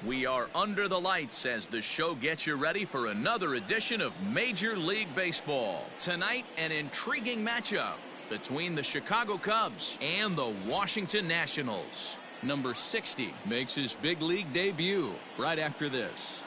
We are under the lights as the show gets you ready for another edition of Major League Baseball. Tonight, an intriguing matchup between the Chicago Cubs and the Washington Nationals. Number 60 makes his big league debut right after this.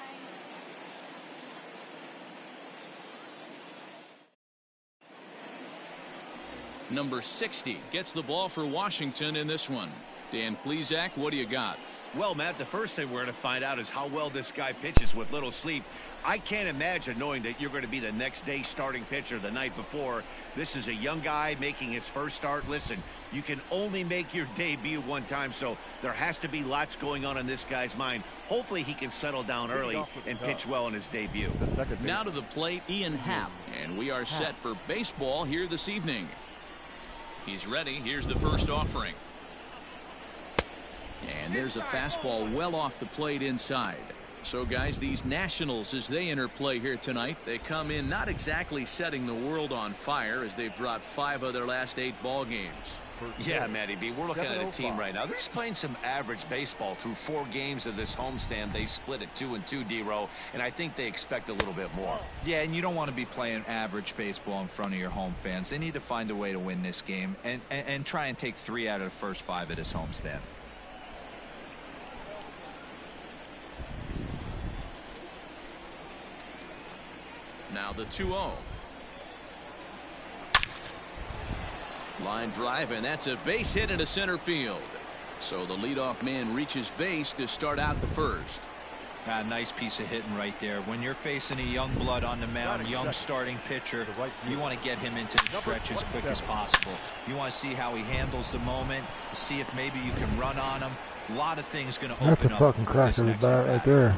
Number 60 gets the ball for Washington in this one. Dan Plesac, what do you got? Well, Matt, the first thing we're going to find out is how well this guy pitches with little sleep. I can't imagine knowing that you're going to be the next day starting pitcher the night before. This is a young guy making his first start. Listen, you can only make your debut one time, so there has to be lots going on in this guy's mind. Hopefully he can settle down early and pitch well in his debut. Now to the plate, Ian Happ, and we are set for baseball here this evening. He's ready. Here's the first offering. And there's a fastball well off the plate inside. So, guys, these Nationals, as they enter play here tonight, they come in not exactly setting the world on fire as they've dropped 5 of their last 8 ball games. Yeah, Matty B, we're looking at a team right now. They're just playing some average baseball through 4 games of this homestand. They split at 2-2, D-Row, and I think they expect a little bit more. Yeah, and you don't want to be playing average baseball in front of your home fans. They need to find a way to win this game and try and take 3 out of the first 5 of this homestand. Now the 2-0. Line drive, and that's a base hit into center field. So the leadoff man reaches base to start out the first. Nice piece of hitting right there. When you're facing a young blood on the mound, young starting pitcher, you want to get him into the stretch as quick as possible. You want to see how he handles the moment, see if maybe you can run on him. A lot of things going to open up. That's a fucking cracker bat right there.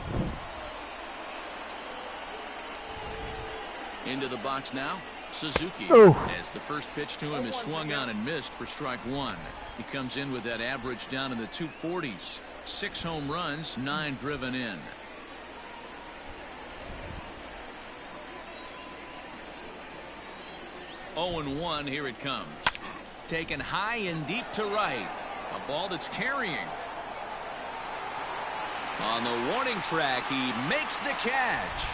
Into the box now, Suzuki. As the first pitch to him is swung on and missed for strike 1. He comes in with that average down in the 240s. 6 home runs, 9 driven in. Oh and 1, here it comes. Taken high and deep to right. A ball that's carrying. On the warning track, he makes the catch.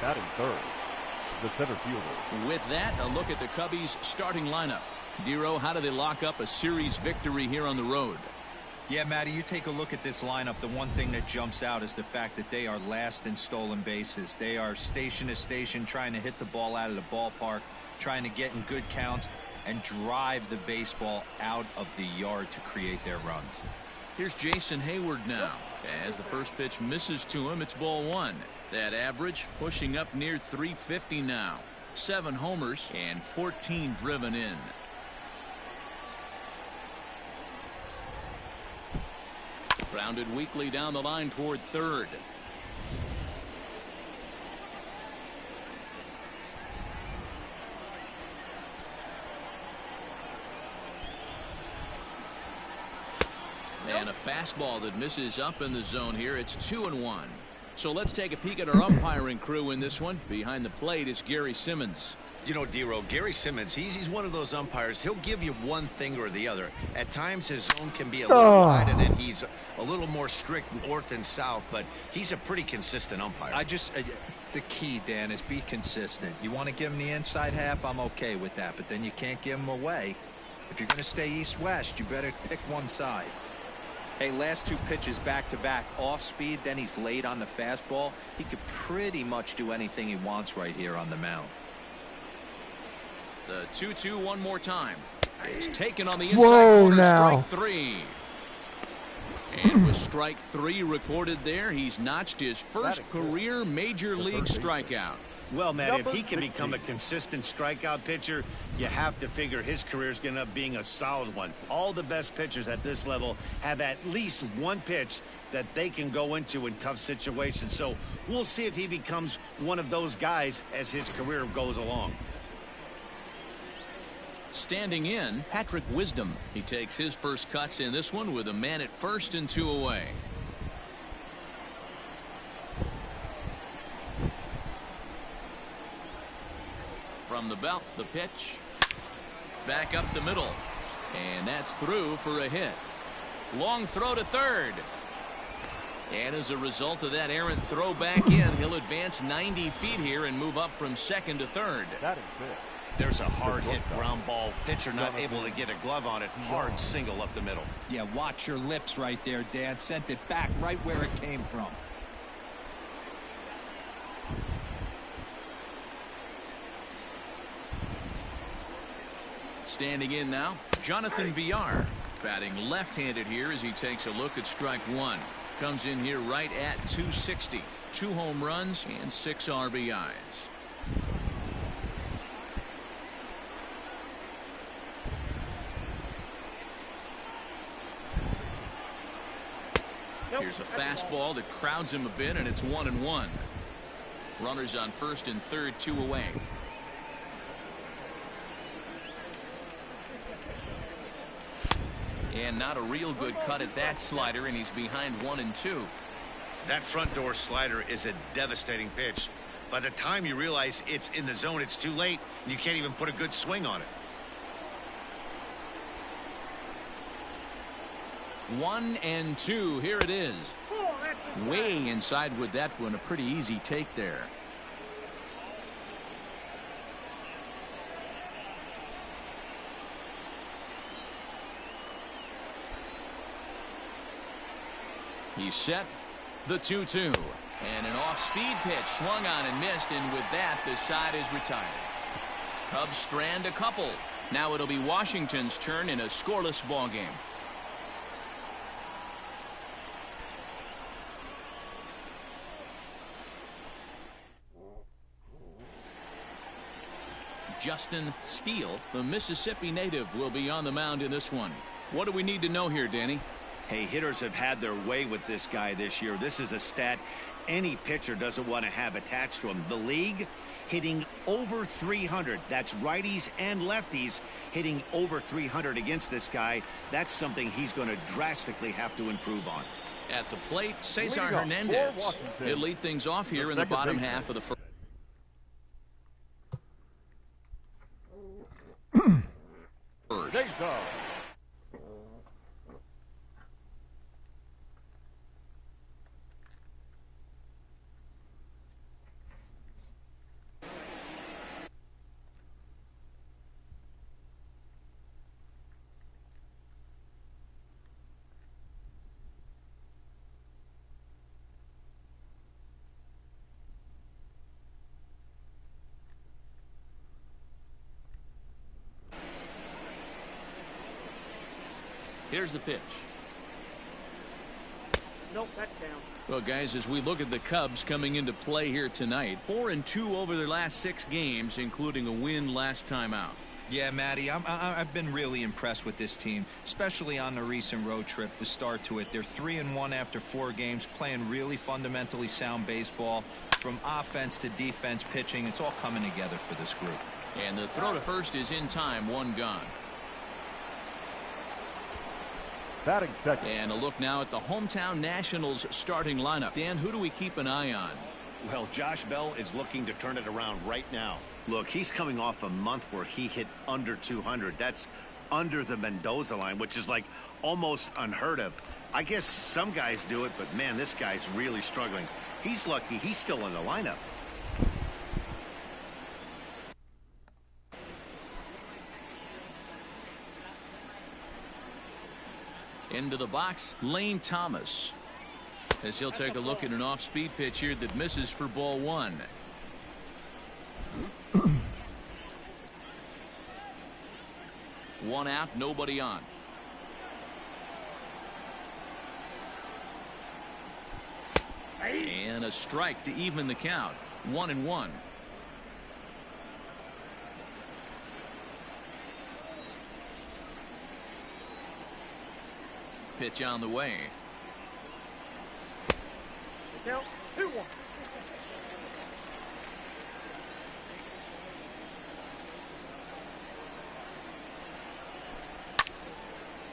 Batting third, the center fielder. With that, a look at the Cubbies' starting lineup. D-Row, how do they lock up a series victory here on the road? Yeah, Matty, you take a look at this lineup. The one thing that jumps out is the fact that they are last in stolen bases. They are station to station trying to hit the ball out of the ballpark, trying to get in good counts and drive the baseball out of the yard to create their runs. Here's Jason Hayward now. As the first pitch misses to him, it's ball 1. That average pushing up near 350 now. 7 homers and 14 driven in. Grounded weakly down the line toward third. And a fastball that misses up in the zone here. It's 2-1. So let's take a peek at our umpiring crew in this one. Behind the plate is Gary Simmons. You know, D-Row, Gary Simmons, he's one of those umpires. He'll give you one thing or the other. At times his zone can be a little wide, and then he's a little more strict north and south, but he's a pretty consistent umpire. The key, Dan, is be consistent. You want to give him the inside half, I'm okay with that, but then you can't give him away. If you're going to stay east-west, you better pick one side. Hey, last 2 pitches back-to-back, off speed, then he's late on the fastball. He could pretty much do anything he wants right here on the mound. The 2-2 one more time. He's taken on the inside corner, strike 3. And with strike 3 recorded there, he's notched his first career major league strikeout. Well, Matt, if he can become a consistent strikeout pitcher, you have to figure his career is going to end up being a solid one. All the best pitchers at this level have at least one pitch that they can go into in tough situations. So we'll see if he becomes one of those guys as his career goes along. Standing in, Patrick Wisdom. He takes his first cuts in this one with a man at first and 2 away. From the belt, the pitch. Back up the middle. And that's through for a hit. Long throw to third. And as a result of that errant throw back in, he'll advance 90 feet here and move up from second to third. That is it. There's a hard hit ground ball. Pitcher not able to get a glove on it. Hard single up the middle. Yeah, watch your lips right there, Dan. Sent it back right where it came from. Standing in now, Jonathan Villar. Batting left-handed here as he takes a look at strike one. Comes in here right at 260. 2 home runs and 6 RBIs. Here's a fastball that crowds him a bit, and it's 1-1. Runners on first and third, 2 away. And not a real good cut at that slider, and he's behind 1-2. That front door slider is a devastating pitch. By the time you realize it's in the zone, it's too late, and you can't even put a good swing on it. 1-2. Here it is. Way inside with that one. A pretty easy take there. He's set. The 2-2. And an off-speed pitch swung on and missed, and with that, the side is retired. Cubs strand a couple. Now it'll be Washington's turn in a scoreless ball game. Justin Steele, the Mississippi native, will be on the mound in this one. What do we need to know here, Danny? Hey, hitters have had their way with this guy this year. This is a stat any pitcher doesn't want to have attached to him. The league hitting over 300. That's righties and lefties hitting over 300 against this guy. That's something he's going to drastically have to improve on. At the plate, Cesar Hernandez. He'll lead things off here in the bottom half of the first. Here's the pitch. Nope, that's down. Well, guys, as we look at the Cubs coming into play here tonight, 4-2 over their last 6 games, including a win last time out. Yeah, Matty, I've been really impressed with this team, especially on the recent road trip, the start to it. They're 3-1 after 4 games, playing really fundamentally sound baseball. From offense to defense, pitching, it's all coming together for this group. And the throw to first is in time, 1 gone. Batting second. And a look now at the hometown Nationals starting lineup. Dan, who do we keep an eye on? Well, Josh Bell is looking to turn it around right now. Look, he's coming off a month where he hit under 200. That's under the Mendoza line, which is like almost unheard of. I guess some guys do it, but man, this guy's really struggling. He's lucky he's still in the lineup. Into the box, Lane Thomas. As he'll take a look at an off-speed pitch here that misses for ball 1. One out, nobody on. And a strike to even the count. 1-1. Pitch on the way. Count 2-1.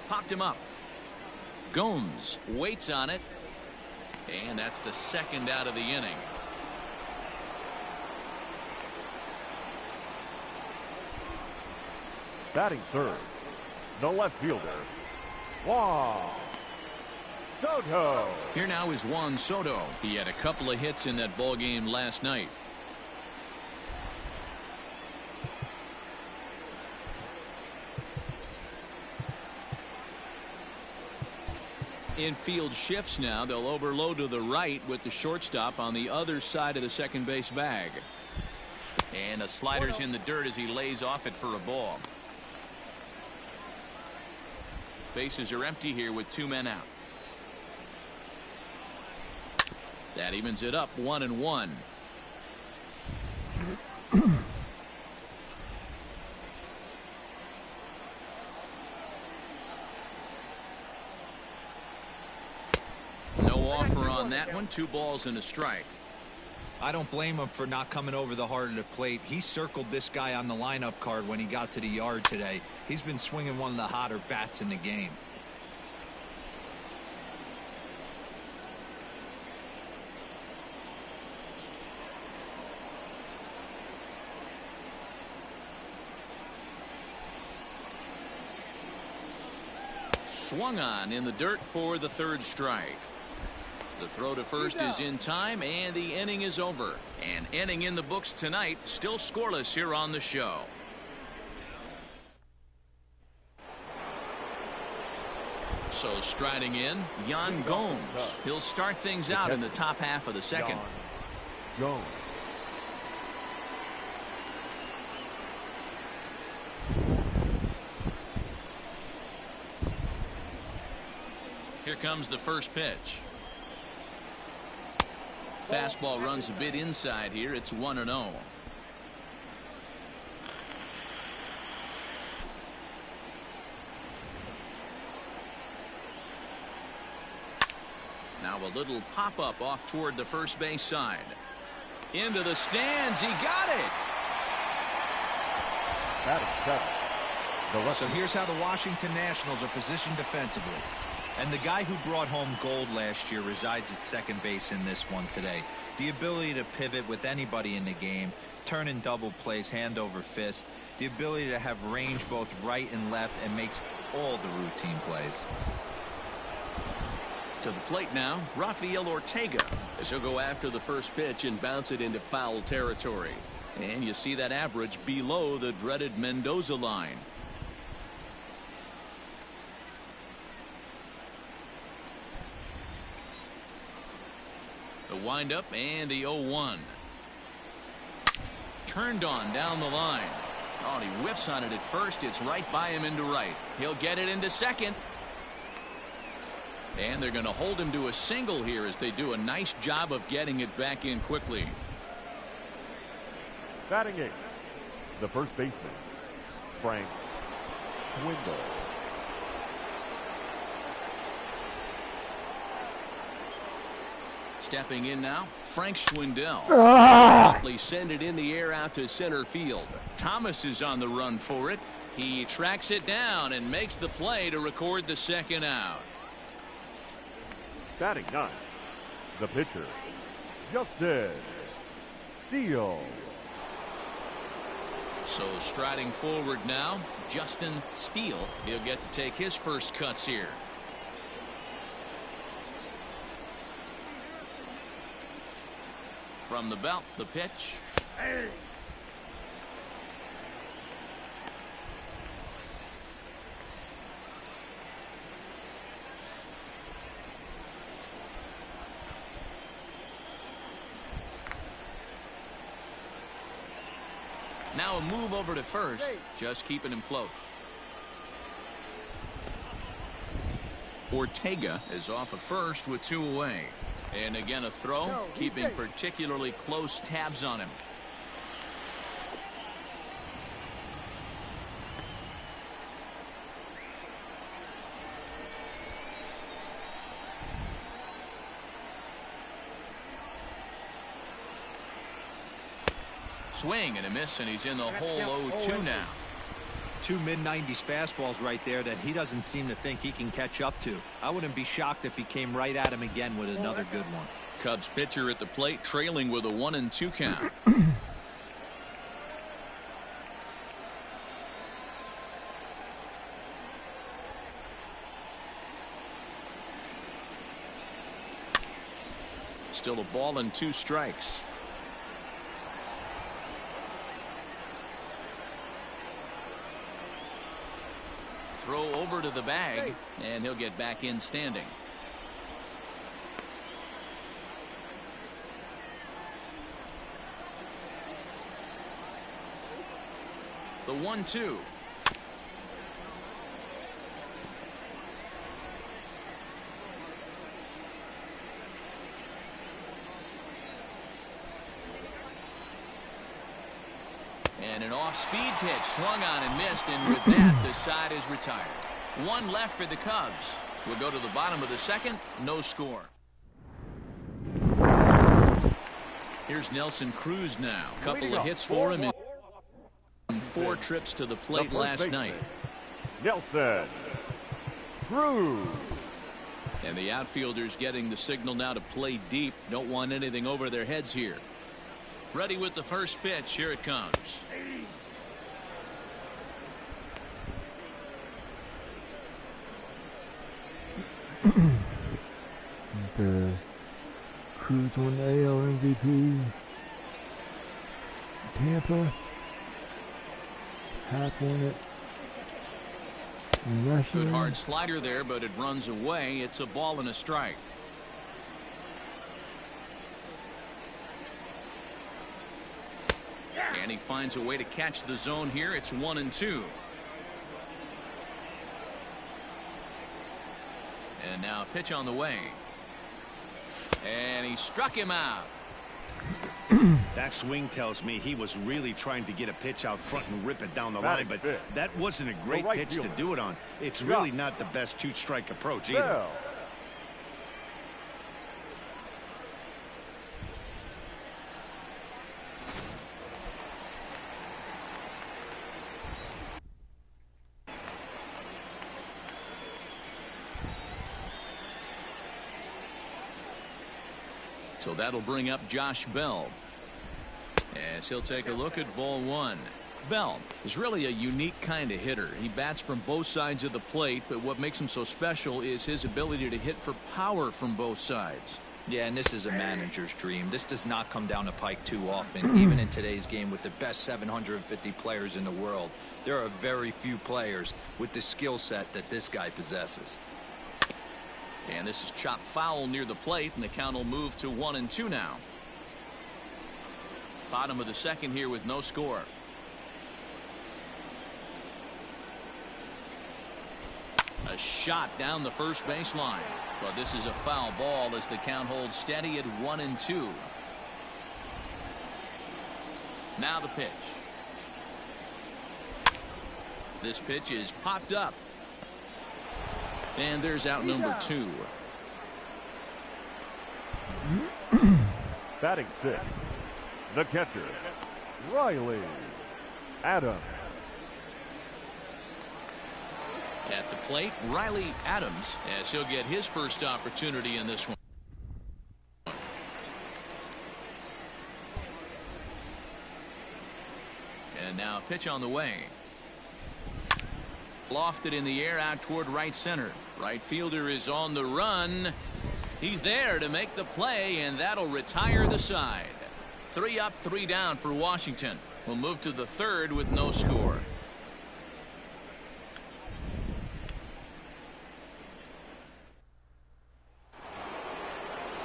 Popped him up. Gomes waits on it. And that's the second out of the inning. Batting third, The left fielder, Juan Soto. Here now is Juan Soto. He had a couple of hits in that ball game last night. Infield shifts now. They'll overload to the right with the shortstop on the other side of the second base bag. And a slider's in the dirt as he lays off it for a ball. Bases are empty here with 2 men out. That evens it up 1-1. No offer on that one. 2 balls and a strike. I don't blame him for not coming over the heart of the plate. He circled this guy on the lineup card when he got to the yard today. He's been swinging one of the hotter bats in the game. Swung on in the dirt for the 3rd strike. The throw to first is in time, and the inning is over. An inning in the books tonight, still scoreless here on the show. So striding in, Yan Gomes. He'll start things out in the top half of the second. Jones. Here comes the first pitch. Fastball runs a bit inside here. It's 1-0. Now a little pop-up off toward the first base side. Into the stands. He got it. So here's how the Washington Nationals are positioned defensively. And the guy who brought home gold last year resides at second base in this one today. The ability to pivot with anybody in the game, turn in double plays, hand over fist. The ability to have range both right and left, and makes all the routine plays. To the plate now, Rafael Ortega, as he'll go after the first pitch and bounce it into foul territory. And you see that average below the dreaded Mendoza line. The windup and the 0-1. Turned on down the line. Oh, and he whiffs on it at first. It's right by him into right. He'll get it into second. And they're going to hold him to a single here as they do a nice job of getting it back in quickly. Batting 8th, the first baseman, Frank Swindle. Stepping in now, Frank Schwindel. Please send it in the air out to center field. Thomas is on the run for it. He tracks it down and makes the play to record the second out. Batting 9th, the pitcher, Justin Steele. So striding forward now, Justin Steele. He'll get to take his first cuts here. From the belt, the pitch. Now a move over to first, just keeping him close. Ortega is off of first with 2 away. And again a throw, keeping particularly close tabs on him. Swing and a miss, and he's in the hole 0-2 now. 2 mid-90s fastballs right there that he doesn't seem to think he can catch up to. I wouldn't be shocked if he came right at him again with another good one. Cubs pitcher at the plate, trailing with a 1-2 count. Still a ball and 2 strikes. Throw over to the bag, and he'll get back in standing. The 1-2. And an off-speed pitch swung on and missed, and with that, the side is retired. 1 left for the Cubs. We'll go to the bottom of the 2nd. No score. Here's Nelson Cruz now. Couple of hits for him in 4 trips to the plate last night. Nelson Cruz. And the outfielders getting the signal now to play deep. Don't want anything over their heads here. Ready with the first pitch. Here it comes. The Cruz won the AL MVP. Tampa. Hack won it. Good hard slider there, but it runs away. It's a ball and a strike. And he finds a way to catch the zone here. It's 1-2. And now a pitch on the way. And he struck him out. That swing tells me he was really trying to get a pitch out front and rip it down the line, but that wasn't a great pitch to do it on. It's really not the best 2-strike approach either. So that'll bring up Josh Bell as he'll take a look at ball 1. Bell is really a unique kind of hitter. He bats from both sides of the plate, but what makes him so special is his ability to hit for power from both sides. Yeah, and this is a manager's dream. This does not come down the pike too often. Even in today's game with the best 750 players in the world, there are very few players with the skill set that this guy possesses. And this is chopped foul near the plate, and the count will move to 1-2 now. Bottom of the 2nd here with no score. A shot down the first baseline. But this is a foul ball as the count holds steady at 1-2. Now the pitch. This pitch is popped up. And there's out number 2. Batting 6, the catcher, Riley Adon. At the plate, Riley Adams, as he'll get his first opportunity in this one. And now a pitch on the way. Lofted in the air out toward right center. Right fielder is on the run. He's there to make the play, and that'll retire the side. 3 up, 3 down for Washington. We'll move to the 3rd with no score.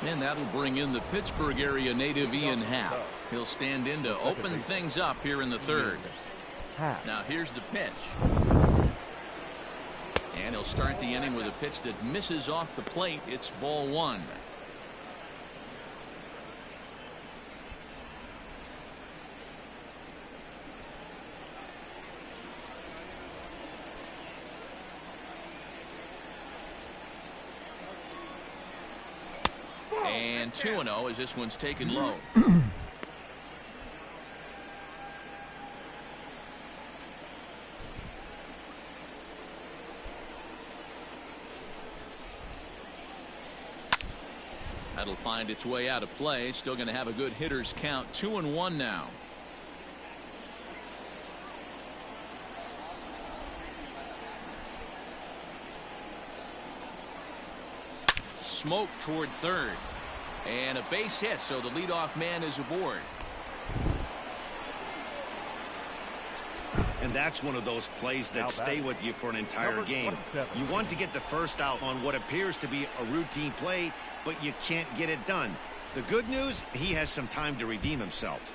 And that'll bring in the Pittsburgh area native Ian Happ. He'll stand in to open things up here in the 3rd. Now here's the pitch. And he'll start the inning with a pitch that misses off the plate. It's ball 1. And 2-0 as this one's taken low. That'll find its way out of play. Still going to have a good hitter's count. 2-1 now. Smoke toward 3rd. And a base hit, so the leadoff man is aboard. And that's one of those plays that stay with you for an entire game. You want to get the first out on what appears to be a routine play, but you can't get it done. The good news, he has some time to redeem himself.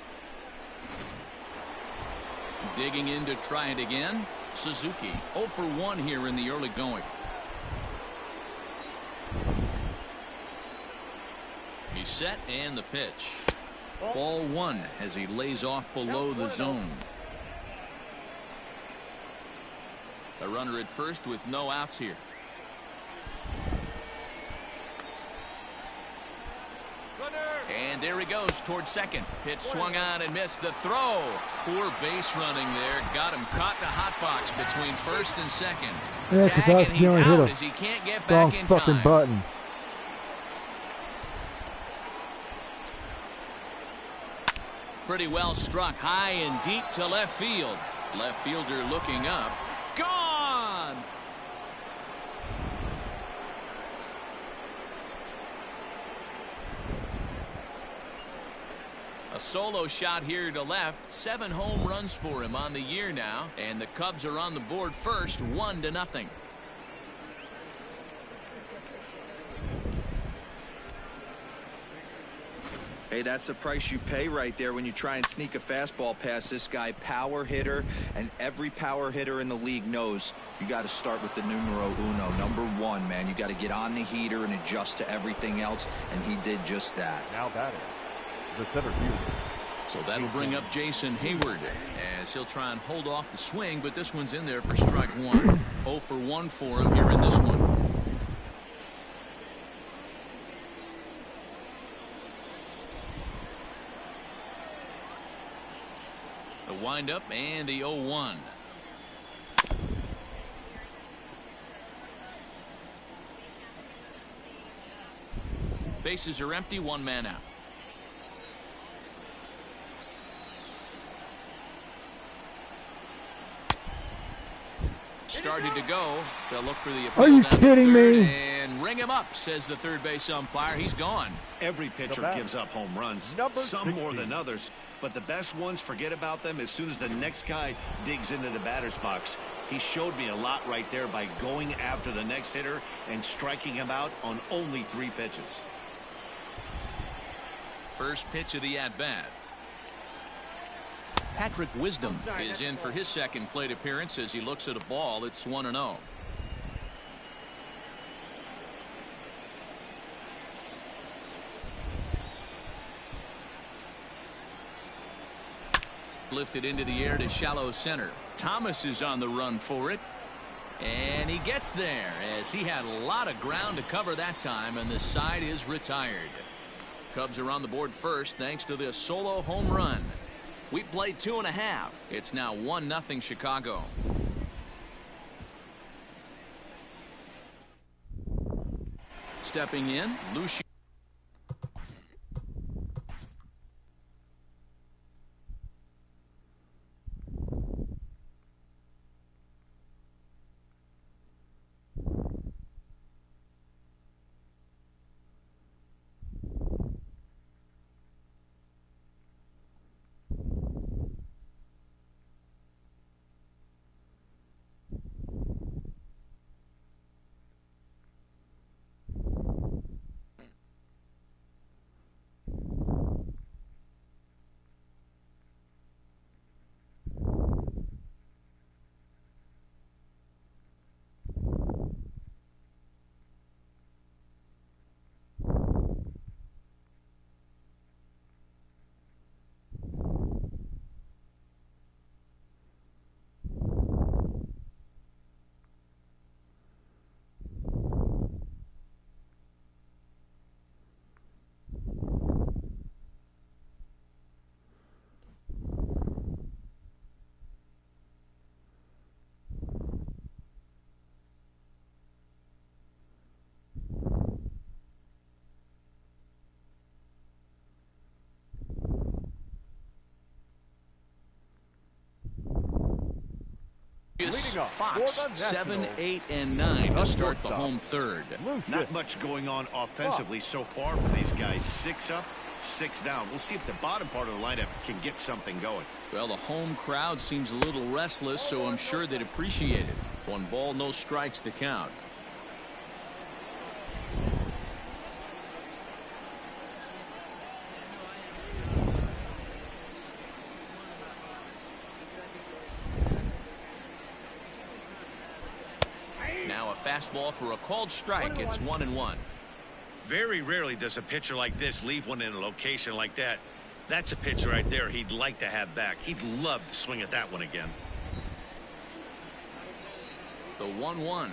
Digging in to try it again. Suzuki 0 for 1 here in the early going. He's set and the pitch. Ball 1 as he lays off below the zone. A runner at first with no outs here. And there he goes towards second. Pitch swung on and missed. The throw. Poor base running there. Got him caught in a hot box between first and second. Yeah, Tag, and he's out hit as he can't get wrong back in fucking time. button. Pretty well struck high and deep to left field. Left fielder looking up. Gone! A solo shot here to left. 7 home runs for him on the year now. And the Cubs are on the board first, 1-0. Hey, that's the price you pay right there when you try and sneak a fastball past this guy. Power hitter, and every power hitter in the league knows you got to start with the numero uno, number 1, man. You got to get on the heater and adjust to everything else, and he did just that. Now batting, the center fielder. So that'll bring up Jason Hayward as he'll try and hold off the swing, but this one's in there for strike 1. 0 for 1 for him here in this one. The windup and the 0-1. Bases are empty, 1 man out. Started to go. They'll look for the appeal. Are you down to kidding third me? And ring him up, says the third base umpire. He's gone. Every pitcher gives up home runs, some more than others, but the best ones forget about them as soon as the next guy digs into the batter's box. He showed me a lot right there by going after the next hitter and striking him out on only 3 pitches. First pitch of the at-bat. Patrick Wisdom is in for his second plate appearance as he looks at a ball. It's 1-0. Lifted into the air to shallow center. Thomas is on the run for it. And he gets there as he had a lot of ground to cover that time, and the side is retired. Cubs are on the board first thanks to this solo home run. We played 2.5. It's now 1-0 Chicago. Stepping in, Lucian. Vegas, Leading up for Fox, the 7, Nationals, 8, and 9 to start the shortstop, home third. Not much going on offensively so far for these guys. 6 up, 6 down. We'll see if the bottom part of the lineup can get something going. Well, the home crowd seems a little restless, so I'm sure they'd appreciate it. 1 ball, no strikes to count. Now a fastball for a called strike. It's 1-1. Very rarely does a pitcher like this leave one in a location like that. That's a pitch right there he'd like to have back. He'd love to swing at that one again. The 1-1.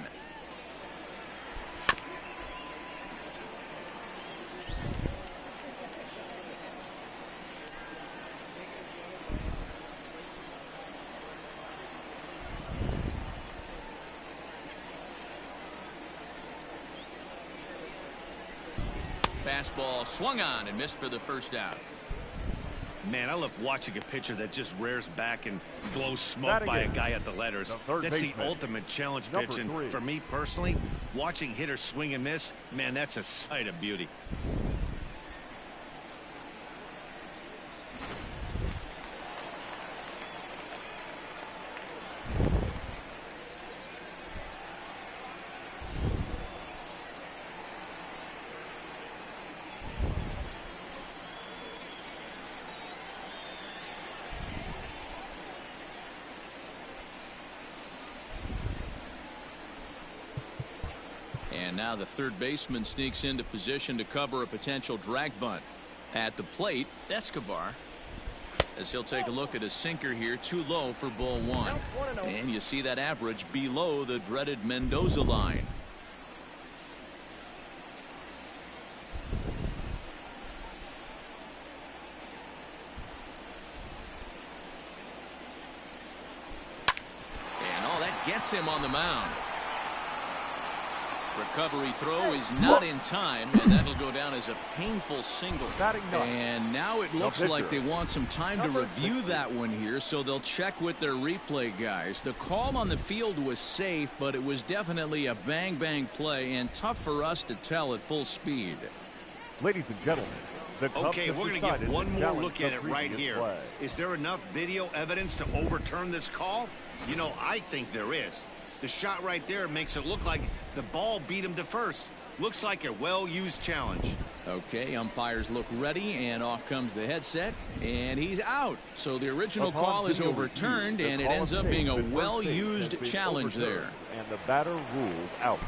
Fastball swung on and missed for the first out. Man, I love watching a pitcher that just rears back and blows smoke Batting by a in, guy at the letters. That's the baseman, ultimate challenge number pitch. And 3. for me personally, watching hitters swing and miss, man, that's a sight of beauty. And now the third baseman sneaks into position to cover a potential drag bunt. At the plate, Escobar, as he'll take a look at a sinker here, too low for ball 1. And you see that average below the dreaded Mendoza line. And all that gets him on the mound. Recovery throw is not in time, and that'll go down as a painful single. And now it looks like they want some time to review that one here, so they'll check with their replay guys. The call on the field was safe, but it was definitely a bang-bang play and tough for us to tell at full speed. Ladies and gentlemen, the Cubs Okay, have we're going to decided get one to more challenge look the at it right previous here. play. Is there enough video evidence to overturn this call? You know, I think there is. The shot right there makes it look like the ball beat him to first. Looks like a well-used challenge. Okay, umpires look ready, and off comes the headset, and he's out. So the original Upon call is video overturned, review, the and it call ends of up being a change at first base well-used has been challenge there. overturned, and the batter ruled out.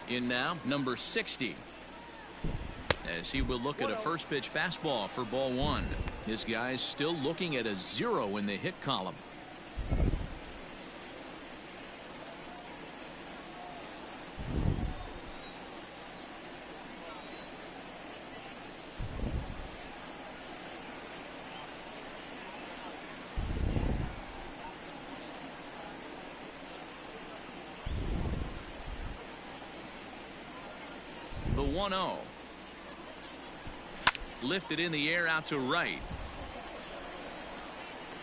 In now, number 60. As he will look at a first pitch fastball for ball 1. His guy's still looking at a 0 in the hit column. The 1-0. Lifted in the air out to right.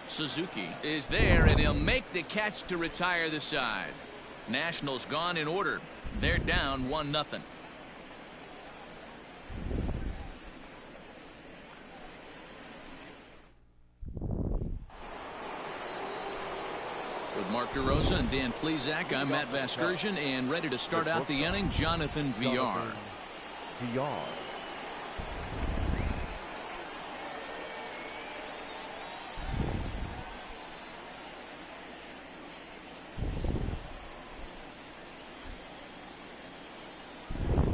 Suzuki is there, and he'll make the catch to retire the side. Nationals gone in order. They're down 1-0. With Mark DeRosa and Dan Plesac, I'm Matt Vasgersian, and ready to start out the inning, Jonathan VR.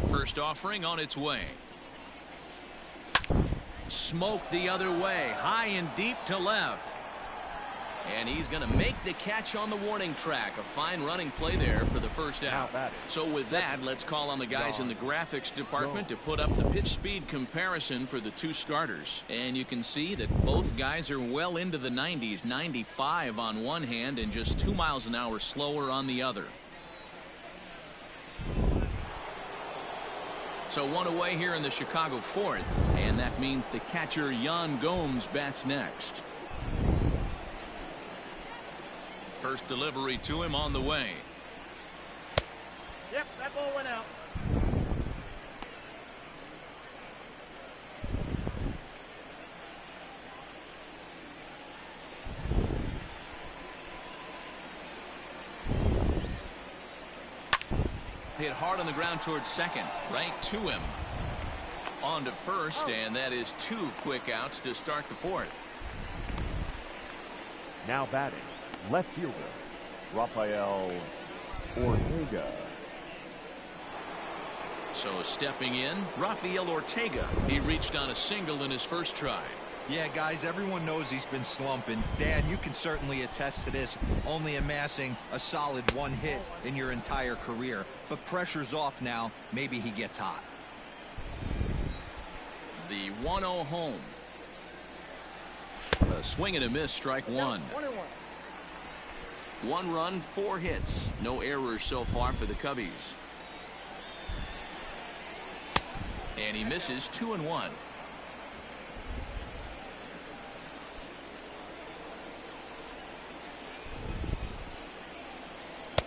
First offering on its way. Smoke the other way, high and deep to left. And he's going to make the catch on the warning track. A fine running play there for the first out. So with that, let's call on the guys in the graphics department to put up the pitch speed comparison for the two starters. And you can see that both guys are well into the 90s, 95 on one hand and just 2 miles an hour slower on the other. So one away here in the Chicago fourth, and that means the catcher Yan Gomes bats next. First delivery to him on the way. Yep, that ball went out. Hit hard on the ground towards second, right to him. On to first, and that is 2 quick outs to start the fourth. Now batting, left fielder, Rafael Ortega. So stepping in, Rafael Ortega. He reached on a single in his first try. Yeah, guys, everyone knows he's been slumping. Dan, you can certainly attest to this, only amassing a solid 1 hit in your entire career. But pressure's off now. Maybe he gets hot. The 1-0 home. A swing and a miss, strike one. 1 run, 4 hits. No errors so far for the Cubbies. And he misses 2-1.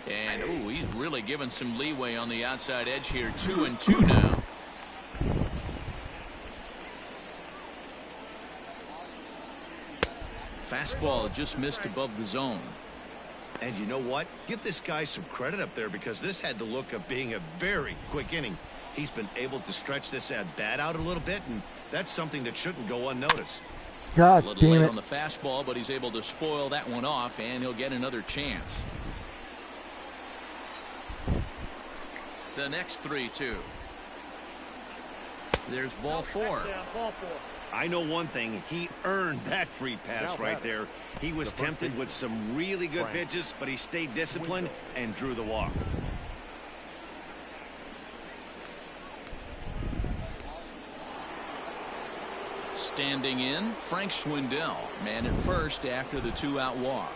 And ooh, he's really given some leeway on the outside edge here. 2-2 now. Fastball just missed above the zone. And you know what? Give this guy some credit up there, because this had the look of being a very quick inning. He's been able to stretch this at bat out a little bit, and that's something that shouldn't go unnoticed. God A little damn late it. on the fastball, but he's able to spoil that one off, and he'll get another chance. The next 3-2. There's ball 4. Ball 4. I know one thing. He earned that free pass right there. He was tempted with some really good pitches, but he stayed disciplined and drew the walk. Standing in, Frank Schwindel, man at first after the 2-out walk.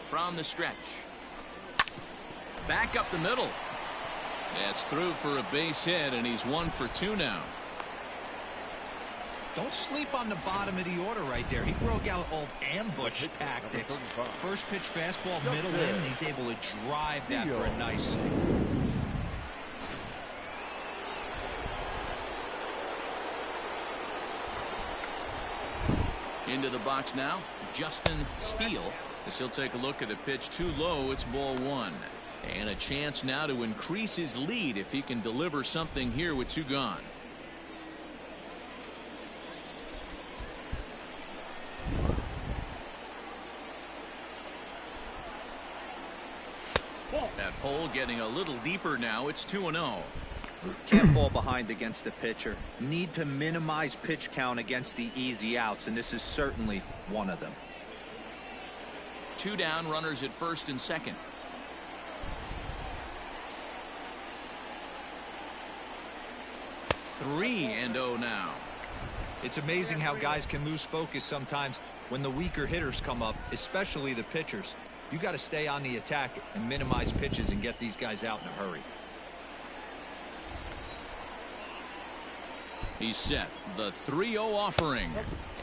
From the stretch. Back up the middle. That's through for a base hit, and he's 1 for 2 now. Don't sleep on the bottom of the order right there. He broke out old ambush tactics. First pitch fastball, middle in, and he's able to drive that for a nice single. Into the box now, Justin Steele. As he'll take a look at a pitch too low, it's ball 1. And a chance now to increase his lead if he can deliver something here with 2 gone. That hole getting a little deeper now. It's 2-0. Can't fall behind against the pitcher. Need to minimize pitch count against the easy outs, and this is certainly one of them. 2 down, runners at first and second. 3-0 now. It's amazing how guys can lose focus sometimes when the weaker hitters come up, especially the pitchers. You got to stay on the attack and minimize pitches and get these guys out in a hurry. He's set. The 3-0 offering.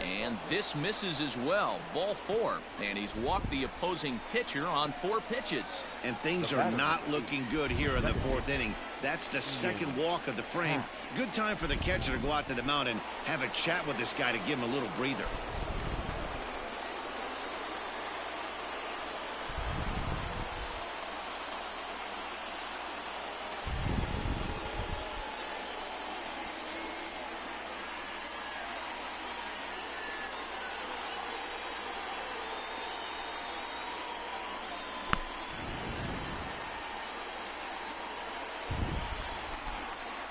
And this misses as well. Ball 4. And he's walked the opposing pitcher on 4 pitches. And things are not looking good here in the 4th inning. That's the second walk of the frame. Good time for the catcher to go out to the mound and have a chat with this guy to give him a little breather.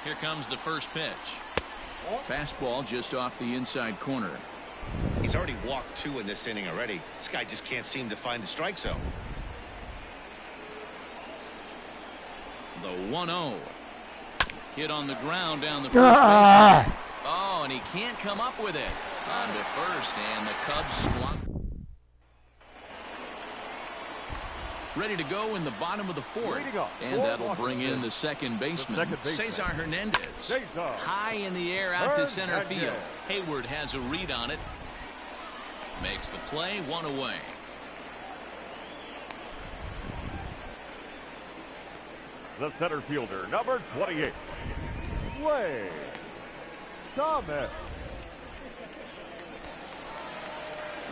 Here comes the first pitch. Fastball just off the inside corner. He's already walked 2 in this inning already. This guy just can't seem to find the strike zone. The 1-0. Hit on the ground down the first baseline. Oh, and he can't come up with it. On to first, and the Cubs squat. Ready to go in the bottom of the 4th. And that'll bring in the second baseman, Cesar Hernandez. High in the air out to center field. Hayward has a read on it. Makes the play, 1 away. The center fielder, number 28, Wade Thomas.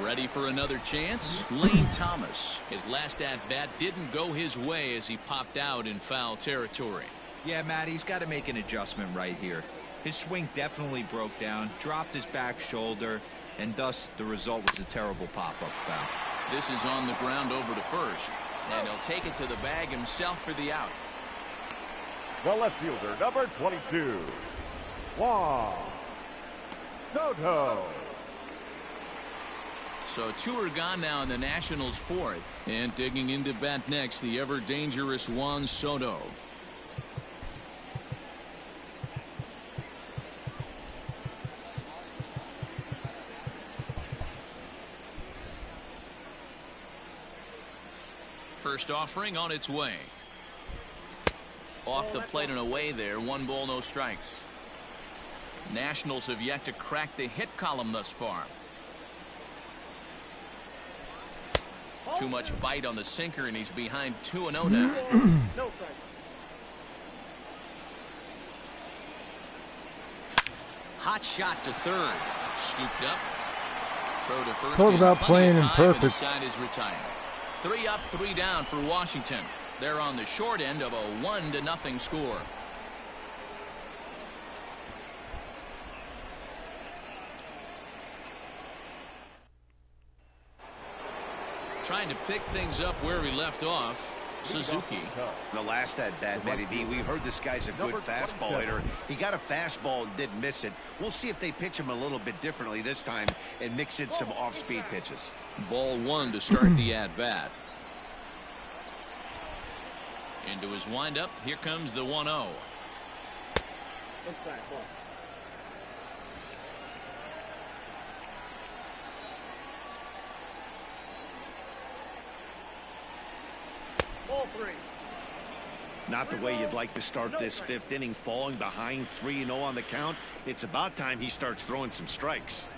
Ready for another chance? Lane Thomas. His last at-bat didn't go his way as he popped out in foul territory. Yeah, Matt, he's got to make an adjustment right here. His swing definitely broke down, dropped his back shoulder, and thus the result was a terrible pop-up foul. This is on the ground over to first, and he'll take it to the bag himself for the out. The left fielder, number 22, Juan Soto. So 2 are gone now in the Nationals' 4th. And digging into bat next, the ever-dangerous Juan Soto. First offering on its way. Off the plate and away there. 1 ball, no strikes. Nationals have yet to crack the hit column thus far. Too much bite on the sinker, and he's behind 2-0 now. No strike. Hot shot to third. Scooped up. Throw to first. Talk about playing in perfect. The side is retired. 3 up, 3 down for Washington. They're on the short end of a 1-0 score. Trying to pick things up where he left off. Suzuki. The last at bat, Matty V, we heard this guy's a good fastball hitter. He got a fastball and didn't miss it. We'll see if they pitch him a little bit differently this time and mix in some off-speed pitches. Ball 1 to start the at-bat. Into his windup. Here comes the 1-0. Inside ball. Ball 3. Not the way you'd like to start this 5th inning, falling behind 3-0 on the count. It's about time he starts throwing some strikes.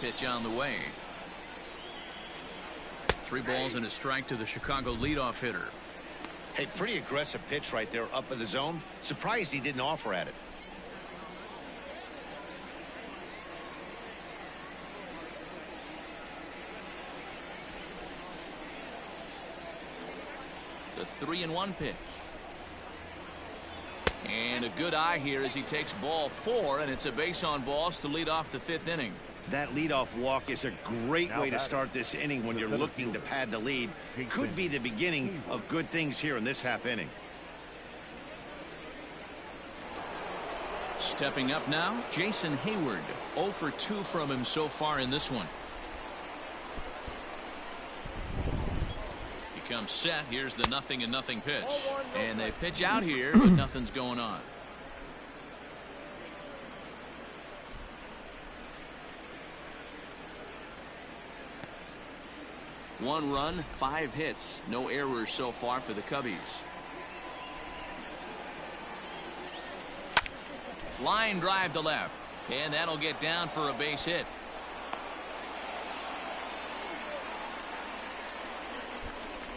Pitch on the way. 3 balls and a strike to the Chicago leadoff hitter. Hey, pretty aggressive pitch right there up in the zone. Surprised he didn't offer at it. The 3-1 pitch. And a good eye here as he takes ball 4, and it's a base on balls to lead off the 5th inning. That leadoff walk is a great way to start this inning when you're looking to pad the lead. Could be the beginning of good things here in this half inning. Stepping up now, Jason Hayward. 0 for 2 from him so far in this one. He comes set. Here's the 0-0 pitch. And they pitch out here, but nothing's going on. One run, 5 hits, no errors so far for the Cubbies. Line drive to left, and that'll get down for a base hit.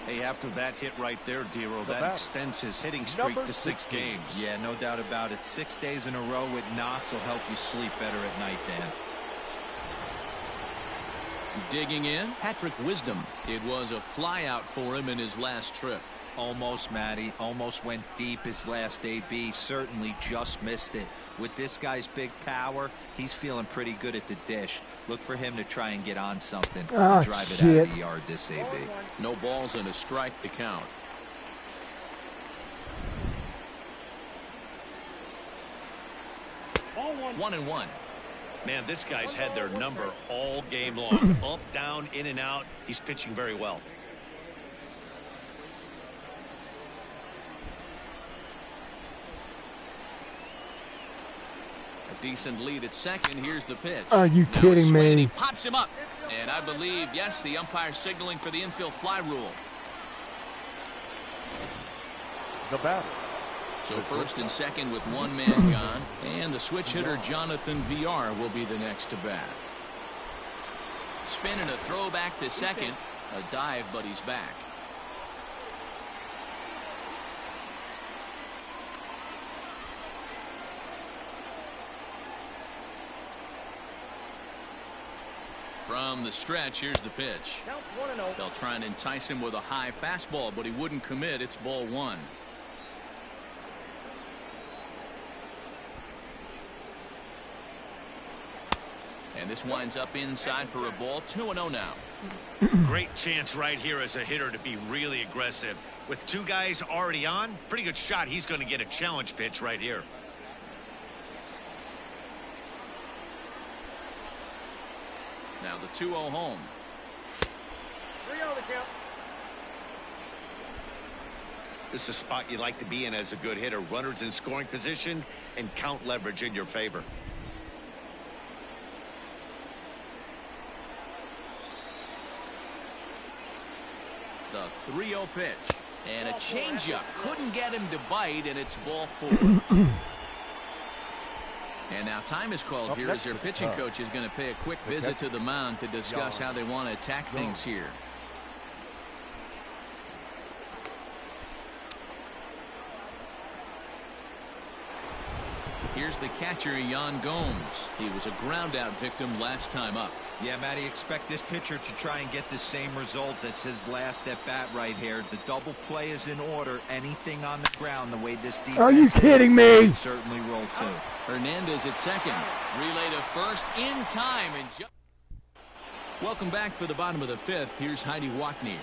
Hey, after that hit right there, Dero, that extends his hitting streak to 6 games. Yeah, no doubt about it. 6 days in a row with knocks will help you sleep better at night, Dan. Digging in, Patrick Wisdom. It was a flyout for him in his last trip. Almost, Matty. Almost went deep his last AB. Certainly just missed it. With this guy's big power, he's feeling pretty good at the dish. Look for him to try and get on something. And drive it out of the yard this AB. No balls and a strike to count. Ball one. 1-1. Man, this guy's had their number all game long. Up, down, in and out. He's pitching very well. A decent lead at second. Here's the pitch. Are you Now kidding a swing, and me? he pops him up. And I believe, yes, the umpire signaling for the infield fly rule. The batter. So first and second with one man gone. And the switch hitter, Jonathan VR, will be the next to bat. Spin and a throw back to second. A dive, but he's back. From the stretch, here's the pitch. Count 1-0. They'll try and entice him with a high fastball, but he wouldn't commit. It's ball one. And this winds up inside for a ball. 2-0 now. Great chance right here as a hitter to be really aggressive. With two guys already on, pretty good shot. He's going to get a challenge pitch right here. Now the 2-0 home. 3-0 the count. This is a spot you like to be in as a good hitter. Runners in scoring position and count leverage in your favor. The 3-0 pitch. And a changeup. Couldn't get him to bite, and it's ball four. And now time is called here as their pitching coach is going to pay a quick visit to the mound to discuss how they want to attack things here. Here's the catcher, Yan Gomes. He was a ground out victim last time up. Yeah, Matty, expect this pitcher to try and get the same result as his last at bat right here. The double play is in order. Anything on the ground, the way this defense Are you kidding me? can certainly roll too. Hernandez at second. Relay to first in time. And welcome back for the bottom of the fifth. Here's Heidi Watney.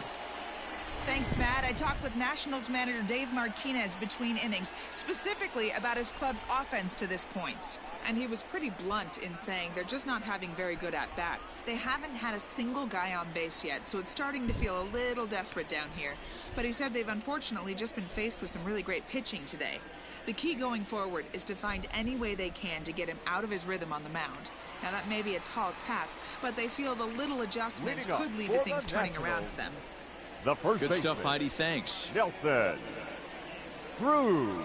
Thanks, Matt. I talked with Nationals manager Dave Martinez between innings, specifically about his club's offense to this point. And he was pretty blunt in saying they're just not having very good at-bats. They haven't had a single guy on base yet, so it's starting to feel a little desperate down here. But he said they've unfortunately just been faced with some really great pitching today. The key going forward is to find any way they can to get him out of his rhythm on the mound. Now, that may be a tall task, but they feel the little adjustments could lead to things turning around for them. The first Good stuff, baseman, Heidi. Thanks. Nelson Cruz.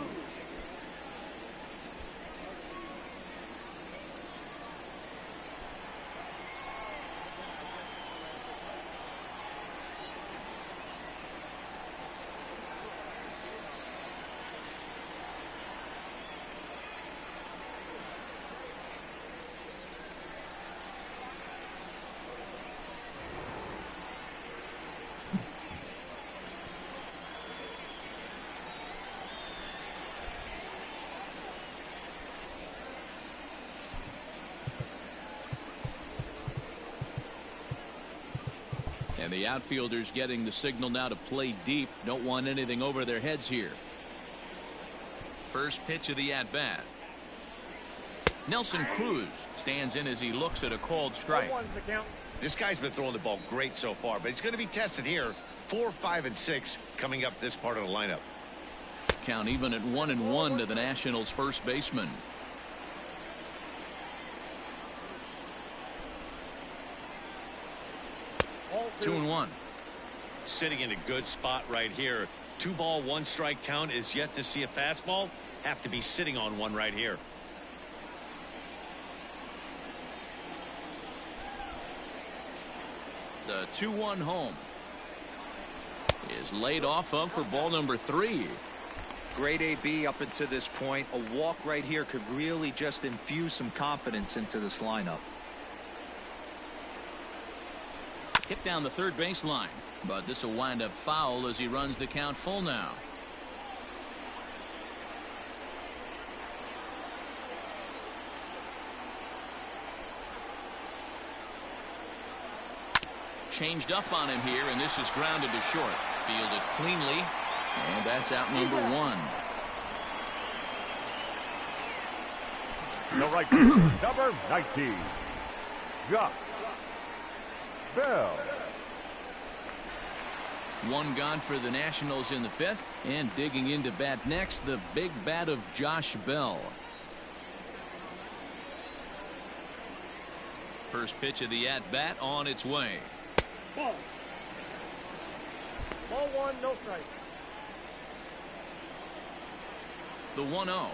And the outfielders getting the signal now to play deep. Don't want anything over their heads here. First pitch of the at-bat. Nelson Cruz stands in as he looks at a called strike. 1-1 the count. This guy's been throwing the ball great so far, but he's going to be tested here. 4, 5, and 6 coming up this part of the lineup. Count even at 1-1 to the Nationals' first baseman. Ball 2-1. Sitting in a good spot right here. 2-ball, 1-strike count is yet to see a fastball. Have to be sitting on one right here. The 2-1 home is laid off of for ball number 3. Great AB up until this point. A walk right here could really just infuse some confidence into this lineup. Hit down the third baseline. But this will wind up foul as he runs the count full now. Changed up on him here, and this is grounded to short. Fielded cleanly, and that's out number one. The right fielder, number 19, Josh Bell. One gone for the Nationals in the fifth, and digging into bat next, the big bat of Josh Bell. First pitch of the at-bat on its way. Ball. Ball one, no strike. The 1-0.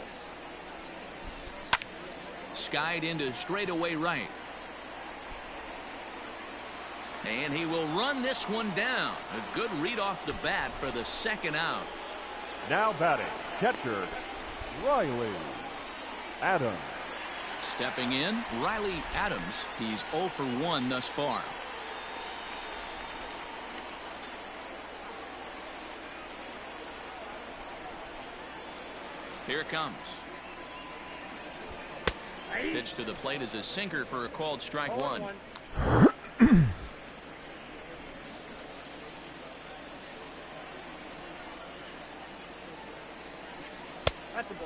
Skied into straightaway right. And he will run this one down. A good read off the bat for the second out. Now batting, catcher, Riley Adon. Stepping in, Riley Adams. He's 0 for 1 thus far. Here it comes. Pitch to the plate is a sinker for a called strike one.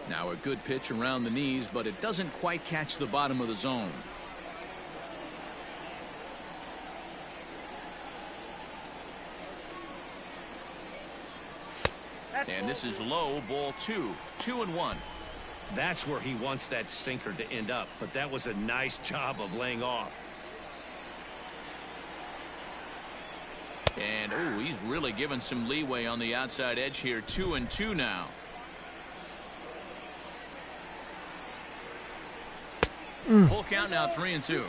Now a good pitch around the knees, but it doesn't quite catch the bottom of the zone. And this is low, ball 2, 2-1. That's where he wants that sinker to end up, but that was a nice job of laying off. And oh, he's really given some leeway on the outside edge here. 2-2 now. Full count now, 3-2.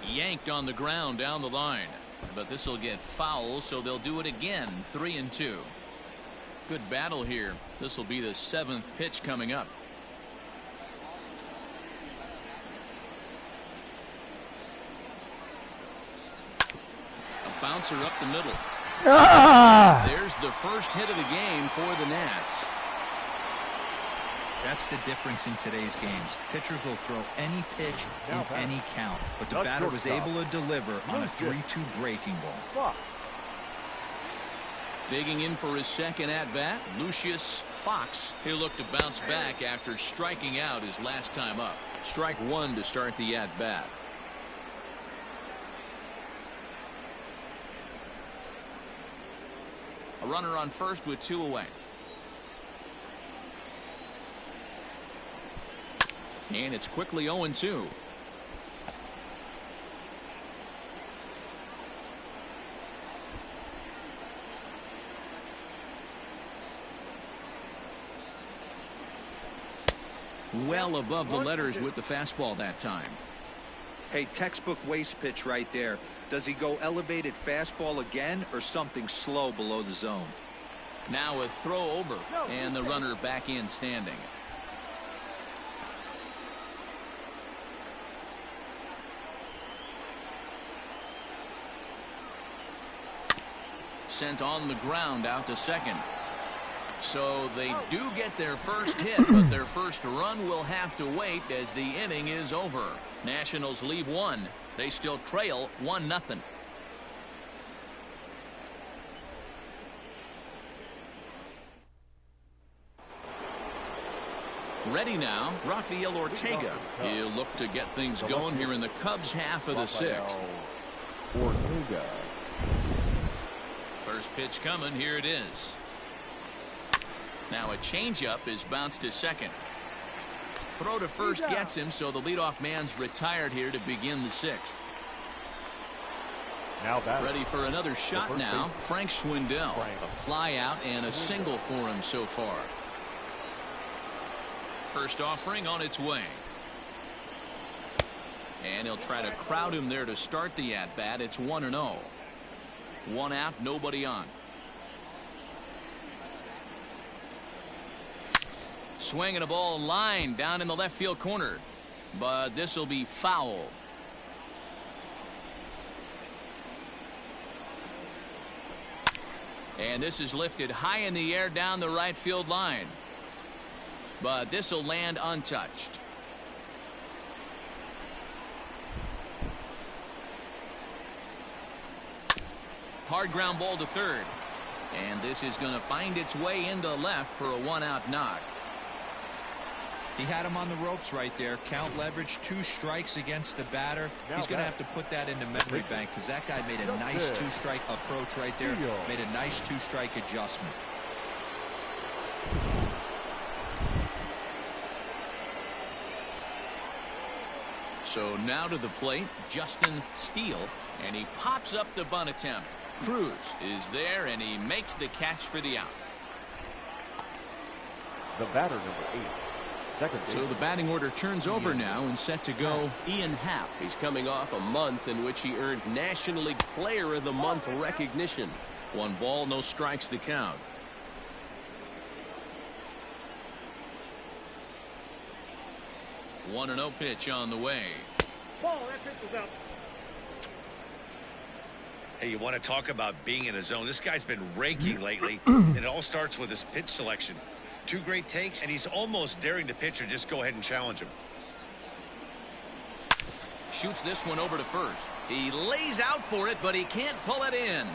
Yanked on the ground down the line, but this will get foul, so they'll do it again. 3-2. Good battle here. This will be the 7th pitch coming up. A bouncer up the middle. There's the first hit of the game for the Nats. That's the difference in today's games. Pitchers will throw any pitch in any count, but the batter was able to deliver on a 3-2 breaking ball. Digging in for his second at-bat, Lucius Fox. He'll look to bounce back after striking out his last time up. Strike one to start the at-bat. A runner on first with 2 away. And it's quickly 0-2. Well above the letters with the fastball that time. Hey, textbook waste pitch right there. Does he go elevated fastball again or something slow below the zone? Now a throw over and the runner back in standing. Sent on the ground out to second. So they do get their first hit, but their first run will have to wait as the inning is over. Nationals leave one. They still trail 1-0. Ready now, Rafael Ortega. He'll look to get things going here in the Cubs half of the 6th. Ortega. First pitch coming. Here it is. Now a changeup is bounced to second. Throw to first gets him, so the leadoff man's retired here to begin the 6th. Now that ready for another shot now. Frank Schwindel. A fly out and a single for him so far. First offering on its way. And he'll try to crowd him there to start the at-bat. It's 1-0. One out, nobody on. Swinging a ball line down in the left field corner, but this will be foul. And this is lifted high in the air down the right field line, but this will land untouched. Hard ground ball to third, and this is going to find its way into left for a 1-out knock. He had him on the ropes right there. Count leverage, 2 strikes against the batter. He's going to have to put that into memory bank because that guy made a nice 2-strike approach right there. Made a nice 2-strike adjustment. So now to the plate, Justin Steele, and he pops up the bunt attempt. Cruz is there, and he makes the catch for the out. The batter, number 8. So the batting order turns over now and set to go. Ian Happ. He's coming off a month in which he earned National League Player of the Month recognition. 1 ball, no strikes to count. One 1-0 pitch on the way. Ball, that pitch is out. Hey, you want to talk about being in a zone? This guy's been raking lately, and it all starts with his pitch selection. 2 great takes, and he's almost daring the pitcher just go ahead and challenge him. Shoots this one over to first. He lays out for it, but he can't pull it in.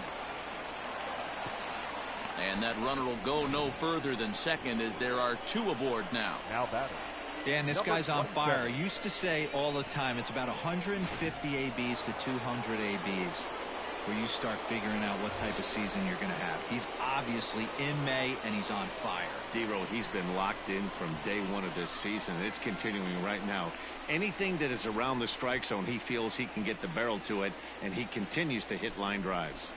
And that runner will go no further than second as there are 2 aboard now. Now batter. Dan, this guy's on fire. I used to say all the time it's about 150 ABs to 200 ABs where you start figuring out what type of season you're going to have. He's obviously in May, and he's on fire. D-Row, he's been locked in from day 1 of this season. It's continuing right now. Anything that is around the strike zone, he feels he can get the barrel to it, and he continues to hit line drives.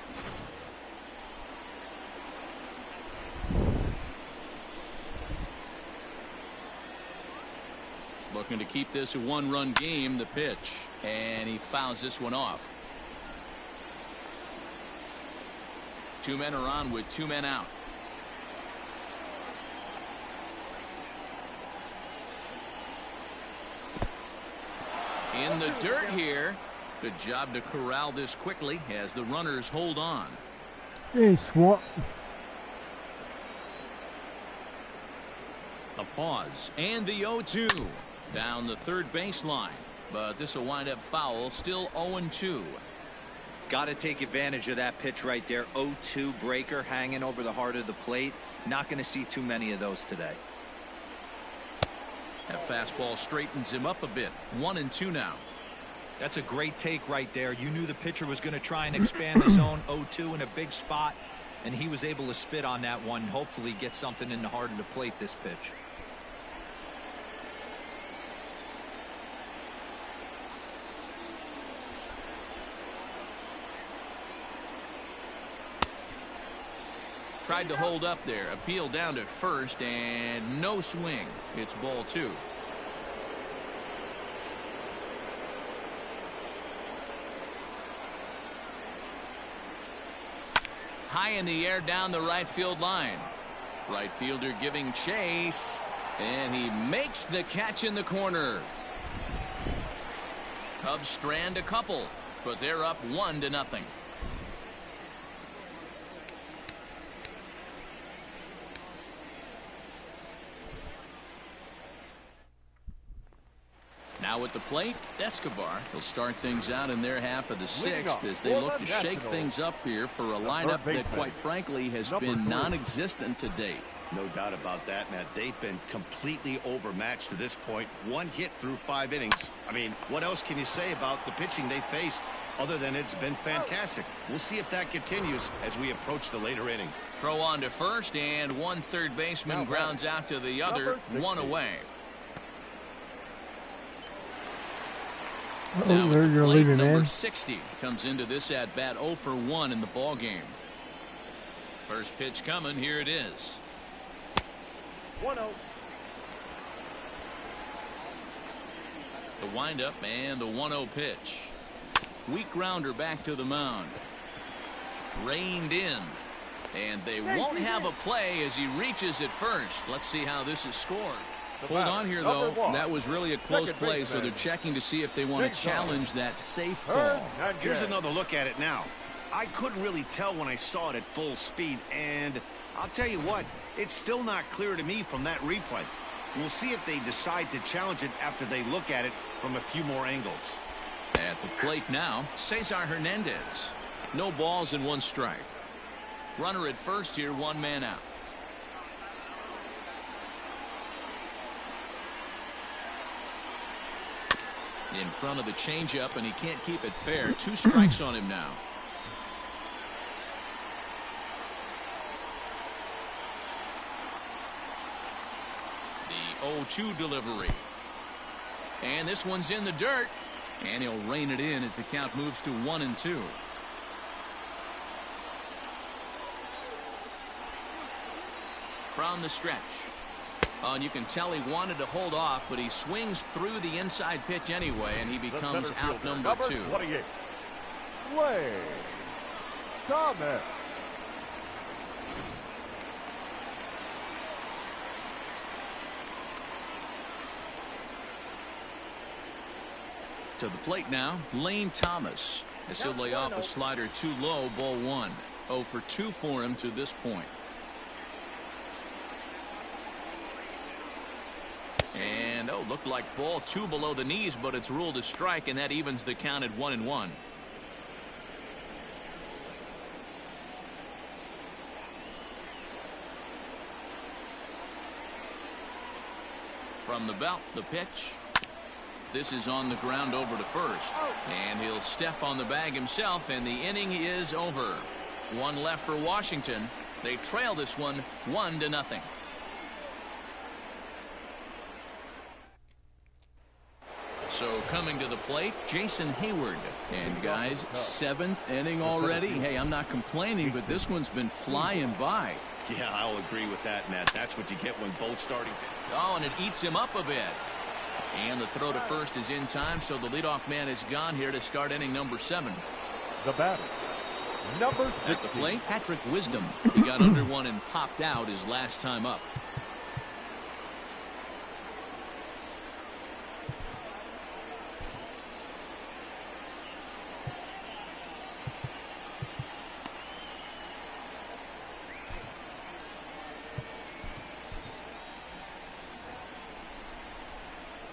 Looking to keep this a 1-run game, the pitch, and he fouls this one off. 2 men are on with 2 men out. In the dirt here. Good job to corral this quickly as the runners hold on. Hey, Swamp. A pause and the 0-2 down the third baseline, but this will wind up foul. Still 0-2. Got to take advantage of that pitch right there. 0-2 breaker hanging over the heart of the plate. Not going to see too many of those today. That fastball straightens him up a bit. 1-2 now. That's a great take right there. You knew the pitcher was going to try and expand the zone. 0-2 in a big spot, and he was able to spit on that one. Hopefully get something in the heart of the plate this pitch. Tried to hold up there. Appeal down to first, and no swing. It's ball 2. High in the air down the right field line. Right fielder giving chase, and he makes the catch in the corner. Cubs strand a couple, but they're up 1-0. Now at the plate, Escobar will start things out in their half of the 6th as they look to shake things up here for a lineup that, quite frankly, has been non-existent to date. No doubt about that, Matt. They've been completely overmatched to this point. 1 hit through 5 innings. I mean, what else can you say about the pitching they faced other than it's been fantastic? We'll see if that continues as we approach the later inning. Throw on to first, and one third baseman grounds out to the other. 1 away. Now There's your leading number man. 60 comes into this at bat 0 for 1 in the ball game. First pitch coming. Here it is. 1-0. The windup and the 1-0 pitch. Weak grounder back to the mound. Reined in. And they won't have a play as he reaches it first. Let's see how this is scored. Hold on here, though. That was really a close play, so they're checking to see if they want to challenge that safe call. Here's another look at it now. I couldn't really tell when I saw it at full speed, and I'll tell you what, it's still not clear to me from that replay. We'll see if they decide to challenge it after they look at it from a few more angles. At the plate now, Cesar Hernandez. No balls and one strike. Runner at first here, one man out. In front of the changeup, and he can't keep it fair. 2 strikes on him now. The 0-2 delivery. And this one's in the dirt. And he'll rein it in as the count moves to 1-2. From the stretch. Oh, and you can tell he wanted to hold off, but he swings through the inside pitch anyway, and he becomes out number 2. 28. Play. Thomas. To the plate now, Lane Thomas. As he'll lay off a slider too low, ball 1. 0 for 2 for him to this point. And looked like ball 2 below the knees, but it's ruled a strike, and that evens the count at 1-1. From the belt, the pitch. This is on the ground over to first, and he'll step on the bag himself, and the inning is over. 1 left for Washington. They trail this one 1-0. So coming to the plate, Jason Hayward. And guys, 7th inning already. Hey, I'm not complaining, but this one's been flying by. Yeah, I'll agree with that, Matt. That's what you get when both starting. Oh, and it eats him up a bit. And the throw to first is in time, so the leadoff man is gone here to start inning number 7. The batter, number 16. At the plate, Patrick Wisdom. He got under one and popped out his last time up.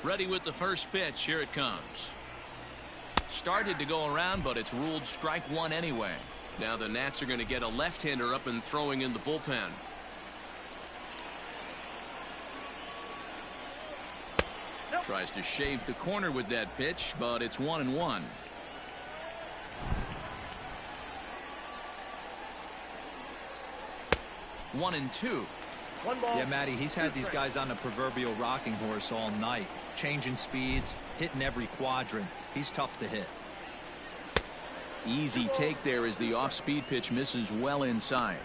Ready with the first pitch. Here it comes. Started to go around, but it's ruled strike 1 anyway. Now the Nats are going to get a left-hander up and throwing in the bullpen. Tries to shave the corner with that pitch, but it's 1-1. One and two. Yeah, Matty, he's had these guys on the proverbial rocking horse all night, changing speeds, hitting every quadrant. He's tough to hit. Easy take there as the off-speed pitch misses well inside.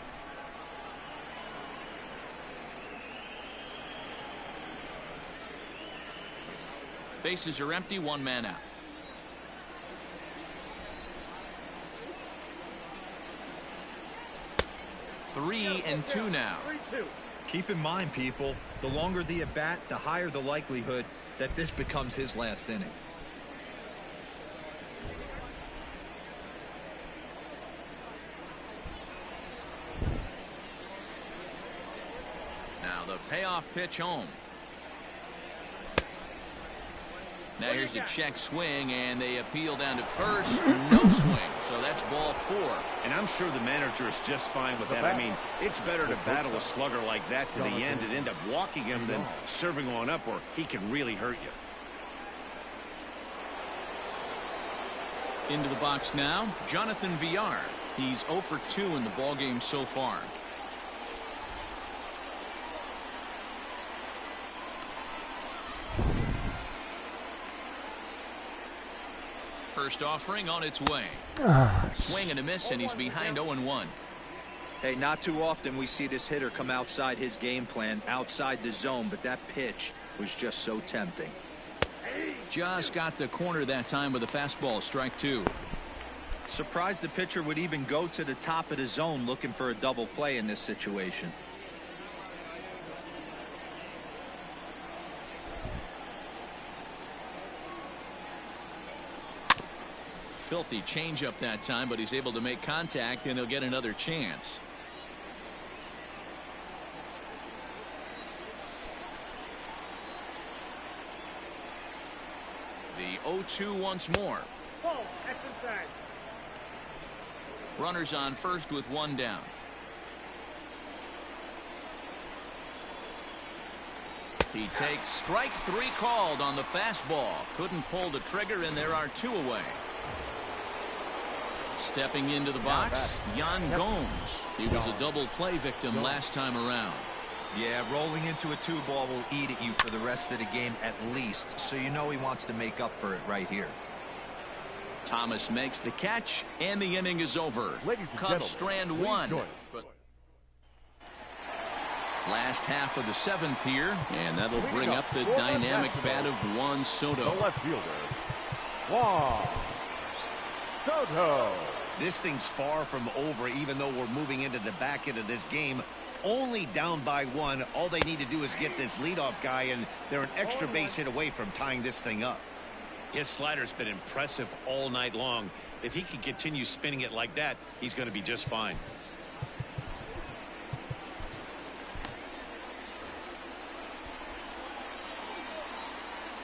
Bases are empty, 1 man out. Three and two now. Keep in mind, people, the longer the at bat, the higher the likelihood that this becomes his last inning. Now the payoff pitch home. Now here's a check swing, and they appeal down to first. No swing, so that's ball 4. And I'm sure the manager is just fine with that. I mean, it's better to battle a slugger like that to the end and end up walking him than serving on up where he can really hurt you. Into the box now, Jonathan Villar. He's 0 for 2 in the ballgame so far. First offering on its way. Swing and a miss, and he's behind 0-1. Hey, not too often we see this hitter come outside his game plan, outside the zone, but that pitch was just so tempting. Just got the corner that time with a fastball, strike 2. Surprised the pitcher would even go to the top of the zone looking for a double play in this situation. Filthy changeup that time, but he's able to make contact, and he'll get another chance. The 0-2 once more. Ball, that's inside. Runners on first with one down. He takes strike three called on the fastball. Couldn't pull the trigger, and there are two away. Stepping into the box, Yan Gomes. He was a double play victim last time around. Yeah, rolling into a 2-ball will eat at you for the rest of the game at least, so you know he wants to make up for it right here. Thomas makes the catch, and the inning is over. Cubs strand one. But last half of the seventh here, and that'll bring up the dynamic bat of Juan Soto. The left fielder, Juan Soto. This thing's far from over, even though we're moving into the back end of this game. Only down by one. All they need to do is get this leadoff guy, and they're an extra base hit away from tying this thing up. His slider's been impressive all night long. If he can continue spinning it like that, he's going to be just fine.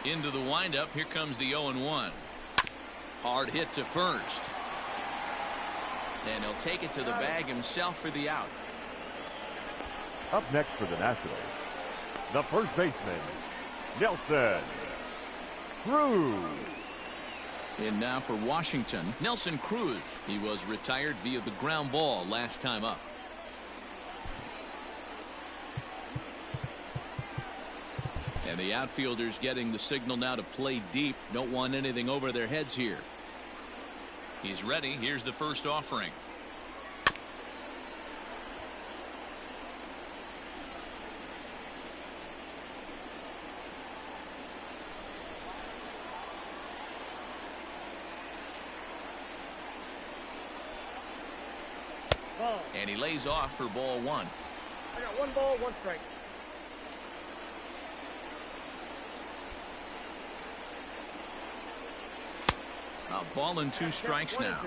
Into the windup. Here comes the 0-1. Hard hit to first. And he'll take it to the bag himself for the out. Up next for the Nationals, the first baseman, Nelson Cruz. And now for Washington, Nelson Cruz. He was retired via the ground ball last time up. And the outfielders getting the signal now to play deep. Don't want anything over their heads here. He's ready. Here's the first offering. Ball. And he lays off for ball one. I got 1 ball, 1 strike. A ball and 2 strikes now.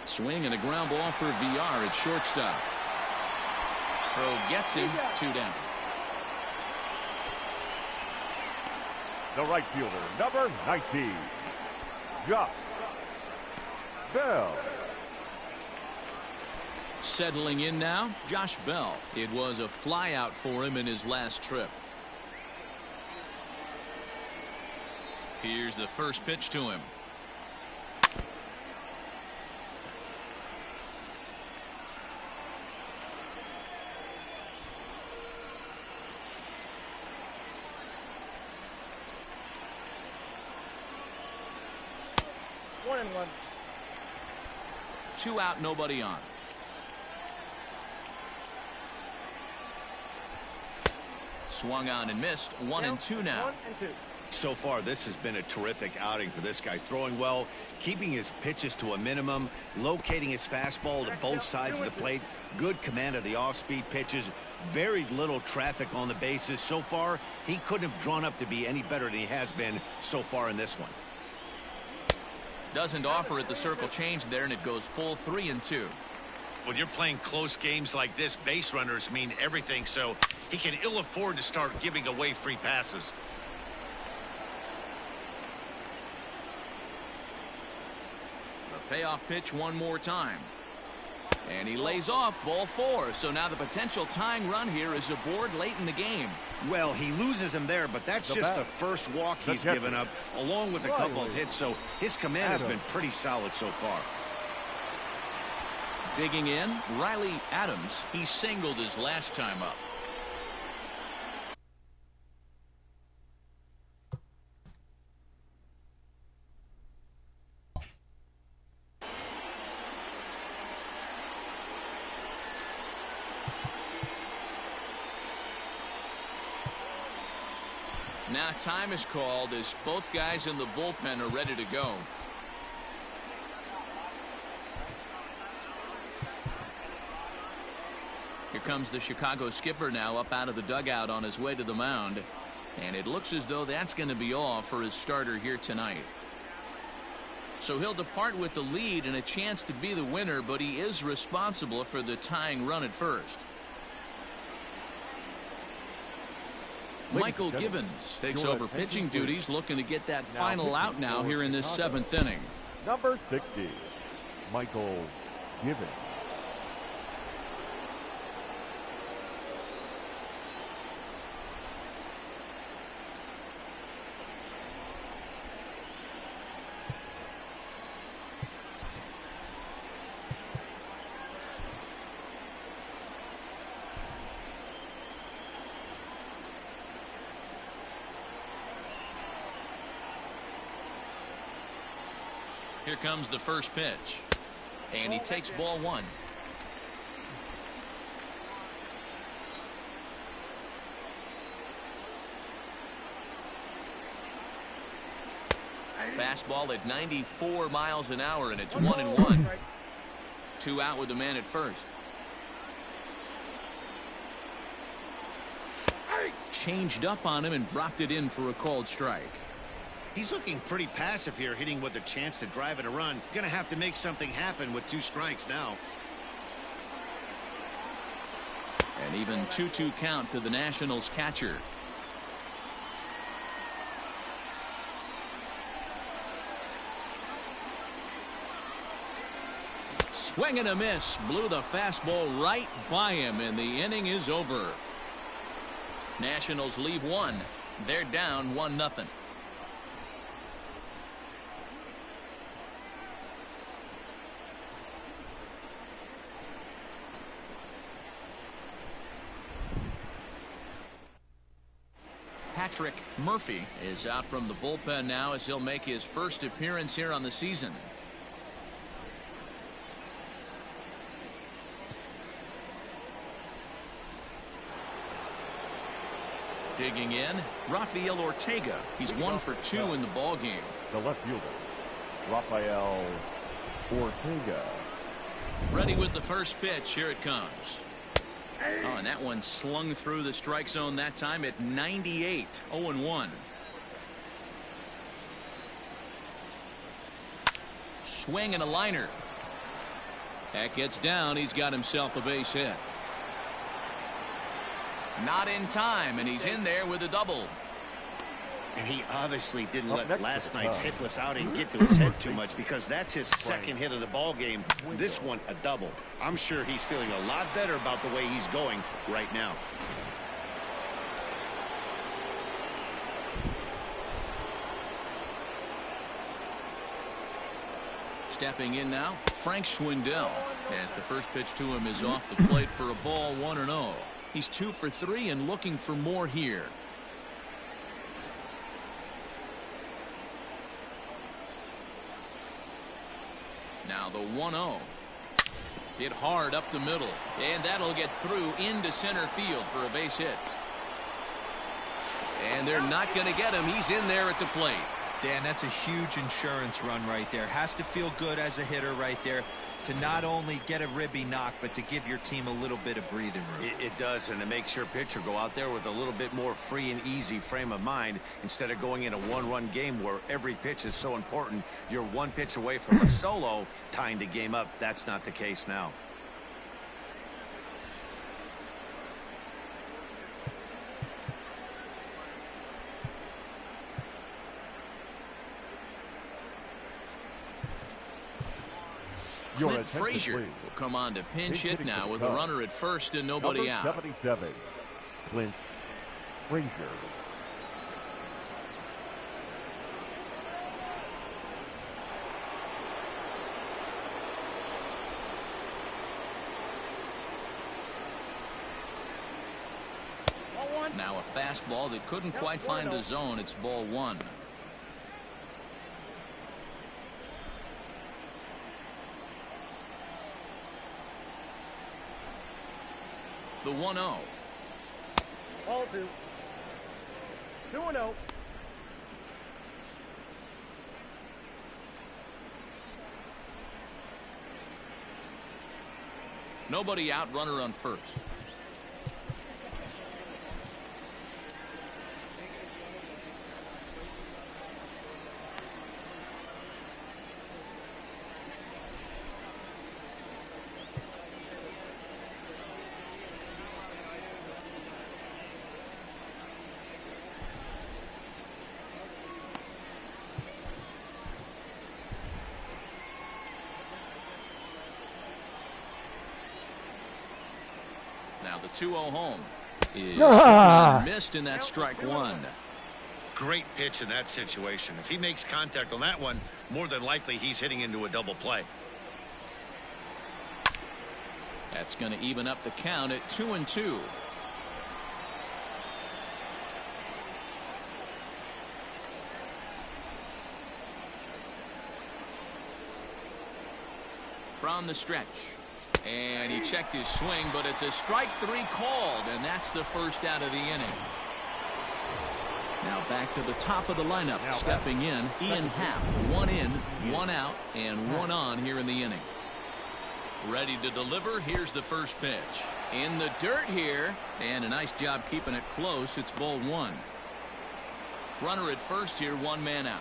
Swing and a ground ball for VR at shortstop. Throw gets him, 2 down. The right fielder, number 19, Josh Bell. Settling in now, Josh Bell. It was a flyout for him in his last trip. Here's the first pitch to him. One and one. 2 out, nobody on. Swung on and missed. 1 and 2 now. 1 and 2. So far, this has been a terrific outing for this guy. Throwing well, keeping his pitches to a minimum, locating his fastball to both sides of the plate, good command of the off-speed pitches, very little traffic on the bases. So far, he couldn't have drawn up to be any better than he has been so far in this one. Doesn't offer at the circle change there, and it goes full 3 and 2. When you're playing close games like this, base runners mean everything, so he can ill afford to start giving away free passes. The payoff pitch one more time. And he lays off, ball 4. So now the potential tying run here is aboard late in the game. Well, he loses him there, but that's just the first walk he's given up, along with a couple of hits, so his command has been pretty solid so far. Digging in, Riley Adams. He singled his last time up. Now time is called as both guys in the bullpen are ready to go. Here comes the Chicago skipper now up out of the dugout on his way to the mound. And it looks as though that's going to be all for his starter here tonight. So he'll depart with the lead and a chance to be the winner, but he is responsible for the tying run at first. Michael Givens takes over pitching duties, looking to get that final out now here in this 7th inning. Number 60, Michael Givens. Here comes the first pitch. And he takes ball 1. Fastball at 94 miles an hour, and it's 1-1. 2 out with the man at first. Changed up on him and dropped it in for a called strike. He's looking pretty passive here, hitting with a chance to drive it a run. Gonna have to make something happen with 2 strikes now. An even 2-2 count to the Nationals catcher. Swing and a miss. Blew the fastball right by him, and the inning is over. Nationals leave 1. They're down 1-0. Patrick Murphy is out from the bullpen now as he'll make his first appearance here on the season. Digging in, Rafael Ortega. He's 1 for 2 in the ball game. The left fielder, Rafael Ortega. Ready with the first pitch. Here it comes. Oh, and that one slung through the strike zone that time at 98. 0-1. Swing and a liner. That gets down. He's got himself a base hit. Not in time, and he's in there with a double. And he obviously didn't let last night's hitless outing get to his head too much, because that's his second hit of the ball game. This one a double. I'm sure he's feeling a lot better about the way he's going right now. Stepping in now, Frank Schwindel, as the first pitch to him is off the plate for a ball. 1-0. He's 2 for 3 and looking for more here. Now the 1-0. Hit hard up the middle, and that'll get through into center field for a base hit. And they're not going to get him. He's in there at the plate. Dan, that's a huge insurance run right there. Has to feel good as a hitter right there to not only get a ribby knock, but to give your team a little bit of breathing room. It does, and it makes your pitcher go out there with a little bit more free and easy frame of mind instead of going in a one-run game where every pitch is so important. You're 1 pitch away from a solo tying the game up. That's not the case now. Clint Frazier will come on to pinch hit now with a runner at first and nobody out. 77, Clint Frazier. Now a fastball that couldn't quite find the zone. It's ball 1. The 1-0. Ball 2. 2-0. Nobody out, runner on first. Now the 2-0 home is missed, and that's strike one. Great pitch in that situation. If he makes contact on that one, more than likely he's hitting into a double play. That's going to even up the count at 2-2. From the stretch. And he checked his swing, but it's a strike three called, and that's the first out of the inning. Now back to the top of the lineup. Stepping in, Ian Happ. 1 in, 1 out, and 1 on here in the inning. Ready to deliver. Here's the first pitch. In the dirt here, and a nice job keeping it close. It's ball 1. Runner at first here, 1 man out.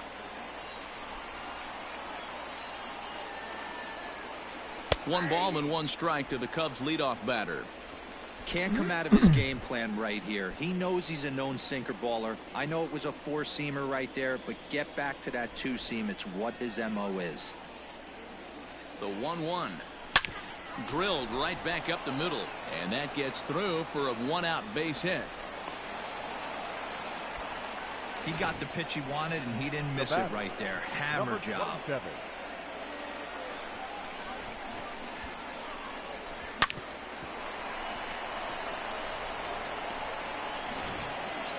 One ball and 1 strike to the Cubs leadoff batter. Can't come out of his game plan right here. He knows he's a known sinker baller. I know it was a 4-seamer right there, but get back to that 2-seam. It's what his MO is. The 1-1. Drilled right back up the middle, and that gets through for a 1-out base hit. He got the pitch he wanted, and he didn't miss it right there. Hammer job.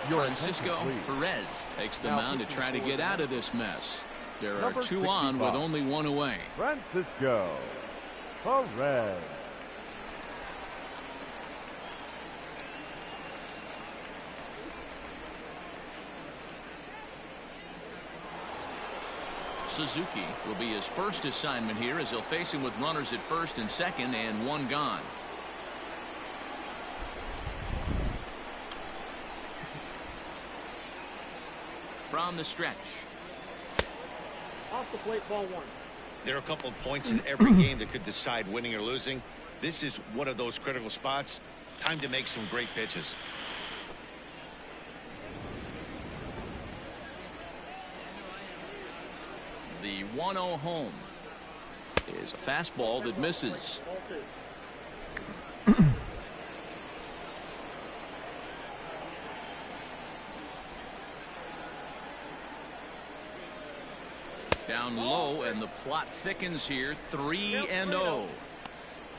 Francisco Perez takes the mound to try to get out of this mess. There are 2 on with only 1 away. Francisco Perez. Suzuki will be his first assignment here as he'll face him with runners at first and second and 1 gone. From the stretch. Off the plate, ball 1. There are a couple of points in every game that could decide winning or losing. This is one of those critical spots. Time to make some great pitches. The 1-0 home is a fastball that misses. Down low, and the plot thickens here. 3-0.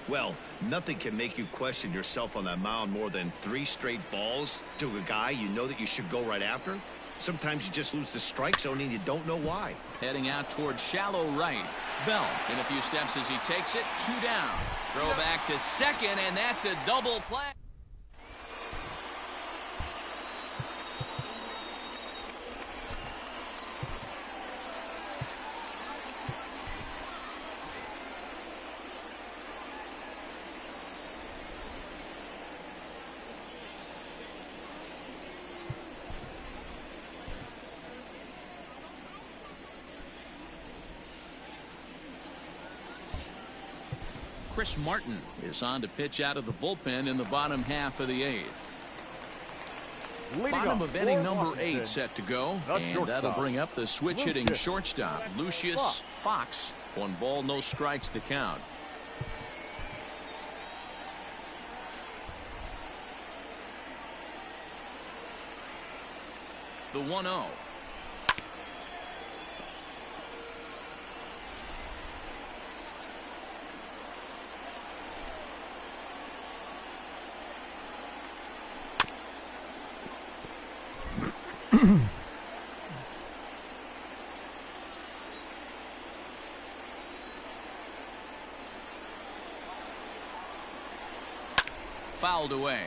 Well, nothing can make you question yourself on that mound more than 3 straight balls to a guy you know that you should go right after. Sometimes you just lose the strike zone and you don't know why. Heading out towards shallow right. Bell in a few steps as he takes it. 2 down. Throw back to second, and that's a double play. Chris Martin is on to pitch out of the bullpen in the bottom half of the 8th. Bottom of inning number 8 set to go, and that'll bring up the switch hitting shortstop, Lucius Fox. 1 ball, no strikes the count. The 1-0. Fouled away.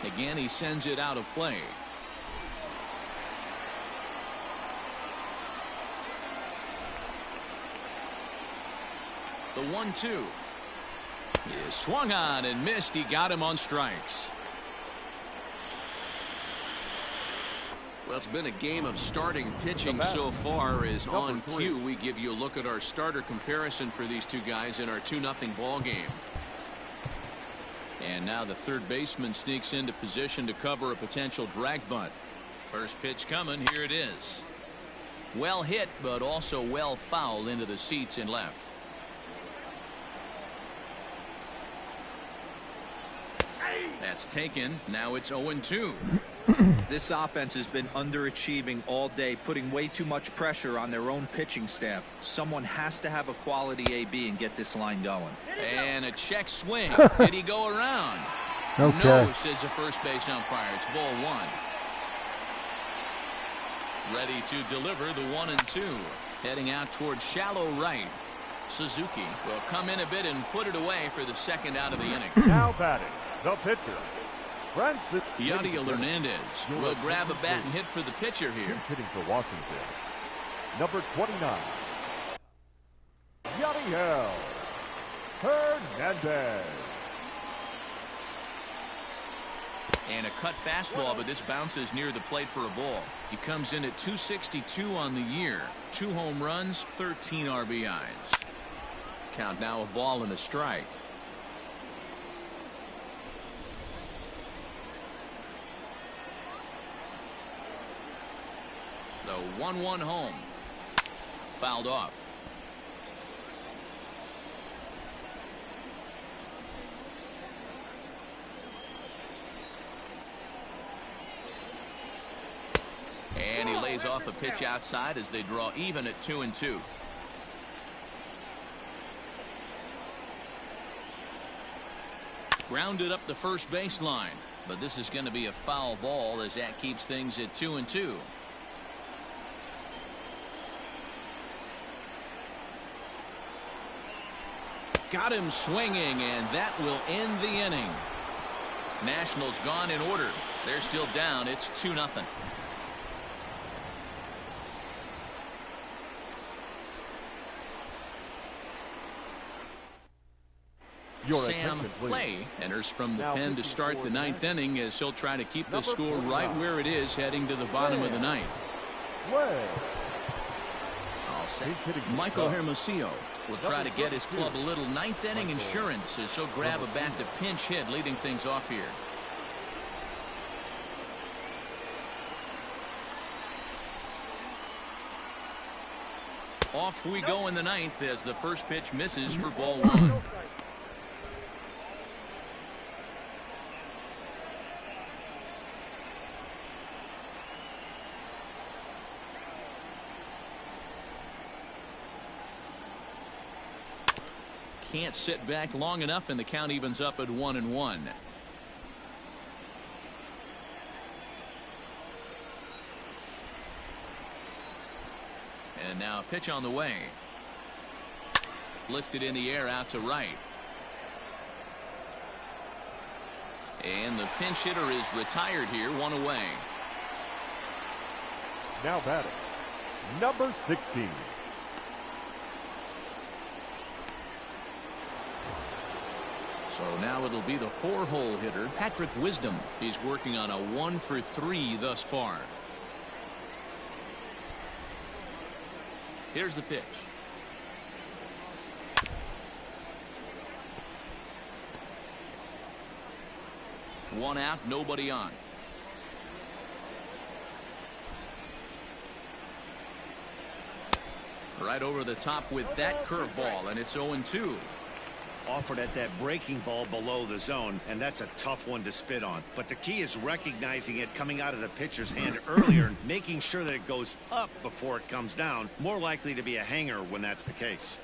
Again, he sends it out of play. The 1-2 is swung on and missed. He got him on strikes. Well, it's been a game of starting pitching so far. As on cue, we give you a look at our starter comparison for these two guys in our 2-0 ball game. And now the third baseman sneaks into position to cover a potential drag bunt. First pitch coming. Here it is. Well hit, but also well fouled into the seats and left. That's taken. Now it's 0-2. This offense has been underachieving all day, putting way too much pressure on their own pitching staff. Someone has to have a quality AB and get this line going. And a check swing. Did he go around? Okay. No, says the first base umpire. It's ball 1. Ready to deliver the 1-2. Heading out towards shallow right. Suzuki will come in a bit and put it away for the second out of the inning. Now batting, the pitcher, Francis Yadiel Hernandez will grab a bat and hit for the pitcher here. Hitting for Washington, number 29, Yadiel Hernandez. And a cut fastball, but this bounces near the plate for a ball. He comes in at 262 on the year. 2 home runs, 13 RBIs. Count now a ball and a strike. The 1-1 home. Fouled off. And he lays off a pitch outside as they draw even at 2-2. Grounded up the first baseline, but this is going to be a foul ball as that keeps things at 2-2. Got him swinging, and that will end the inning. Nationals gone in order. They're still down. It's 2-0. Sam Clay enters from the pen to start the 9th inning as he'll try to keep the score right where it is heading to the bottom of the 9th. All set. Michael Hermosillo will try to get his club a little 9th inning insurance as he'll grab a bat to pinch hit, leading things off here. Off we go in the 9th as the first pitch misses for ball 1. Can't sit back long enough, and the count evens up at 1-1. And now a pitch on the way. Lifted in the air out to right. And the pinch hitter is retired here, 1 away. Now batting, number 16. So now it'll be the 4-hole hitter, Patrick Wisdom. He's working on a 1 for 3 thus far. Here's the pitch. One out, nobody on. Right over the top with that curveball, and it's 0-2. Offered at that breaking ball below the zone, and that's a tough one to spit on. But the key is recognizing it coming out of the pitcher's hand earlier and making sure that it goes up before it comes down. More likely to be a hanger when that's the case.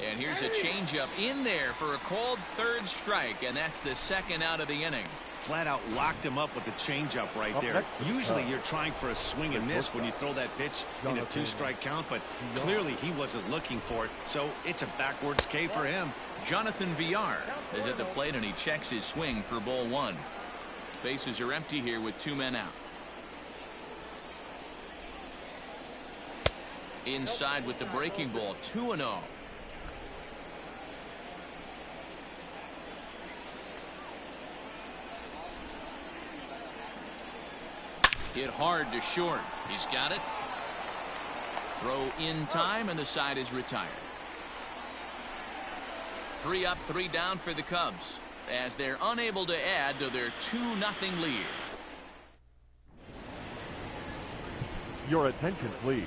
And here's a changeup in there for a called third strike, and that's the second out of the inning. Flat out locked him up with the changeup right there. Usually you're trying for a swing and miss when you throw that pitch in a 2-strike count, but clearly he wasn't looking for it, so it's a backwards K for him. Jonathan Villar is at the plate, and he checks his swing for ball 1. Bases are empty here with 2 men out. Inside with the breaking ball, 2-0. Hit hard to short. He's got it. Throw in time, and the side is retired. 3 up, 3 down for the Cubs as they're unable to add to their 2-0 lead. Your attention, please.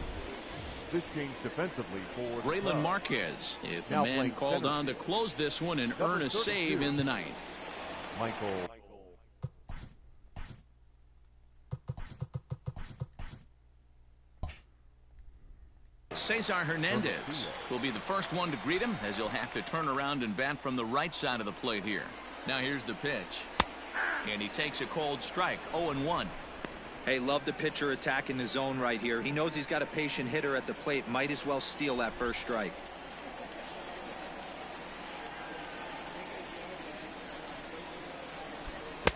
This change defensively for Braylon Marquez is the man called on to close this one and earn a save in the ninth. Michael. Cesar Hernandez will be the first one to greet him, as he'll have to turn around and bat from the right side of the plate here. Now here's the pitch, and he takes a cold strike. 0-1. Hey, love the pitcher attacking the zone right here. He knows he's got a patient hitter at the plate. Might as well steal that first strike.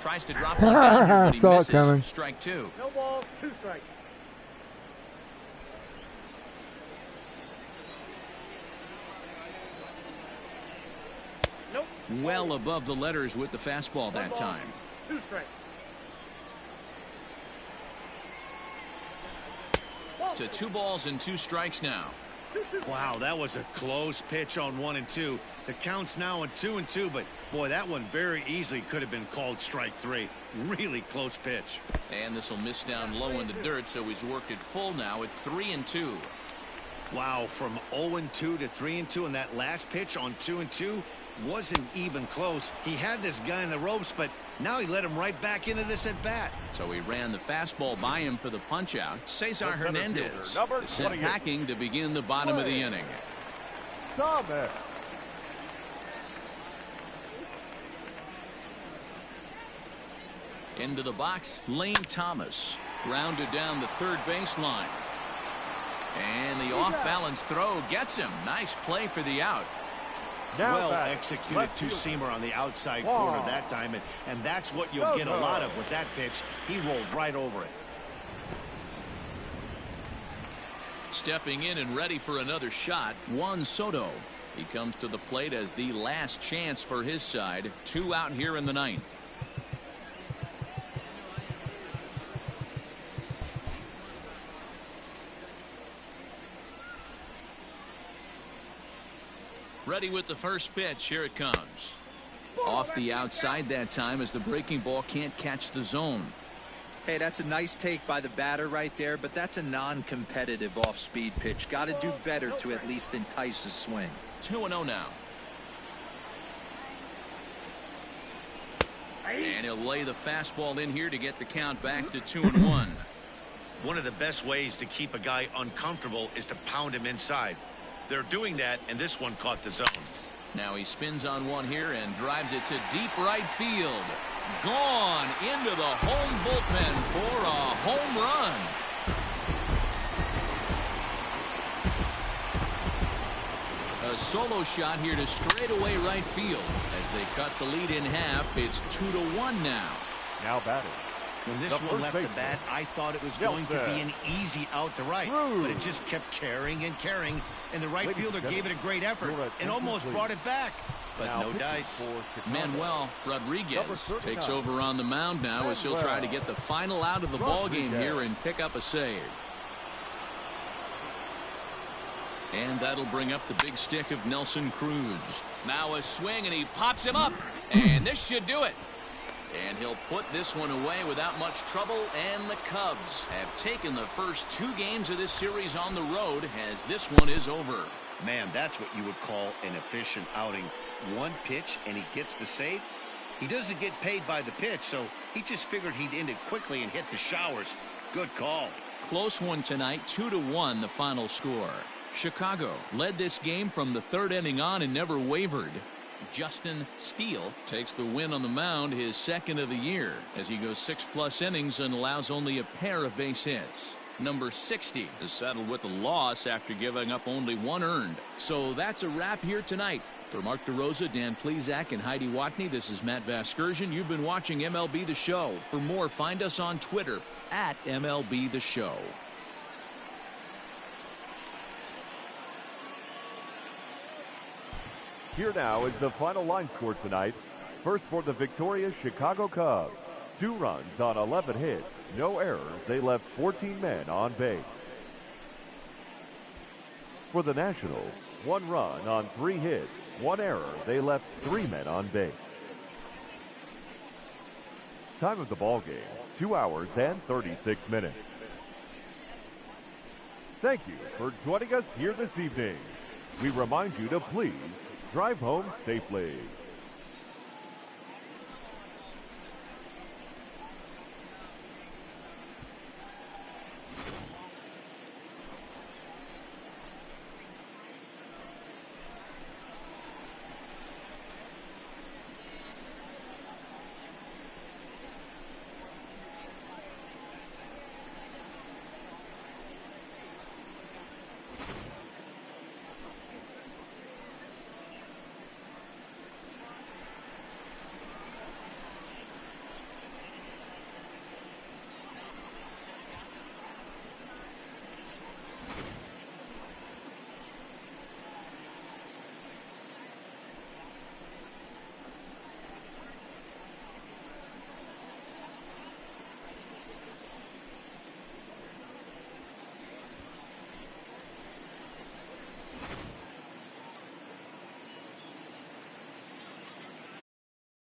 Tries to drop one down here, but he Saw it coming. misses. Strike 2. No ball, 2 strikes. Nope. Well above the letters with the fastball that time. 2 strikes. To 2 balls and 2 strikes now. Wow, that was a close pitch on 1 and 2. The count's now on 2 and 2, but boy, that one very easily could have been called strike 3. Really close pitch. And this will miss down low in the dirt, so he's worked it full now at 3 and 2. Wow, from 0 and 2 to 3 and 2, and that last pitch on 2 and 2 wasn't even close. He had this guy in the ropes, but now he let him right back into this at bat. So he ran the fastball by him for the punch out. Cesar Hernandez is set packing to begin the bottom of the inning. Stop it. Into the box, Lane Thomas grounded down the third baseline. And the off-balance throw gets him. Nice play for the out. Well executed two-seamer on the outside corner that time, and that's what you'll get a lot of with that pitch. He rolled right over it. Stepping in and ready for another shot, Juan Soto. He comes to the plate as the last chance for his side. 2 out here in the ninth. Ready with the first pitch. Here it comes. Off the outside that time, as the breaking ball can't catch the zone. Hey, that's a nice take by the batter right there, but that's a non-competitive off-speed pitch. Got to do better to at least entice a swing. 2-0 now. And he'll lay the fastball in here to get the count back to 2-1. One of the best ways to keep a guy uncomfortable is to pound him inside. They're doing that, and this one caught the zone. Now he spins on one here and drives it to deep right field. Gone into the home bullpen for a home run. A solo shot here to straightaway right field. As they cut the lead in half, it's 2-1 now. Now batting. When this one left the bat, I thought it was going to be an easy out to right, but it just kept carrying and carrying, and the right fielder gave it a great effort and almost brought it back, but no dice. Manuel Rodriguez takes over on the mound now, as he'll try to get the final out of the ball game here and pick up a save. And that'll bring up the big stick of Nelson Cruz. Now a swing, and he pops him up, and this should do it. And he'll put this one away without much trouble, and the Cubs have taken the first 2 games of this series on the road, as this one is over. Man, that's what you would call an efficient outing. 1 pitch, and he gets the save. He doesn't get paid by the pitch, so he just figured he'd end it quickly and hit the showers. Good call. Close one tonight, 2-1 the final score. Chicago led this game from the third inning on and never wavered. Justin Steele takes the win on the mound, his second of the year, as he goes 6+ innings and allows only a pair of base hits. Number 60 is settled with a loss after giving up only 1 earned. So that's a wrap here tonight. For Mark DeRosa, Dan Plesac, and Heidi Watney, this is Matt Vasgersian. You've been watching MLB The Show. For more, find us on Twitter at MLB The Show. Here now is the final line score tonight. First for the victorious Chicago Cubs. 2 runs on 11 hits, no errors. They left 14 men on base. For the Nationals, 1 run on 3 hits, 1 error. They left 3 men on base. Time of the ball game, 2 hours and 36 minutes. Thank you for joining us here this evening. We remind you to please drive home safely.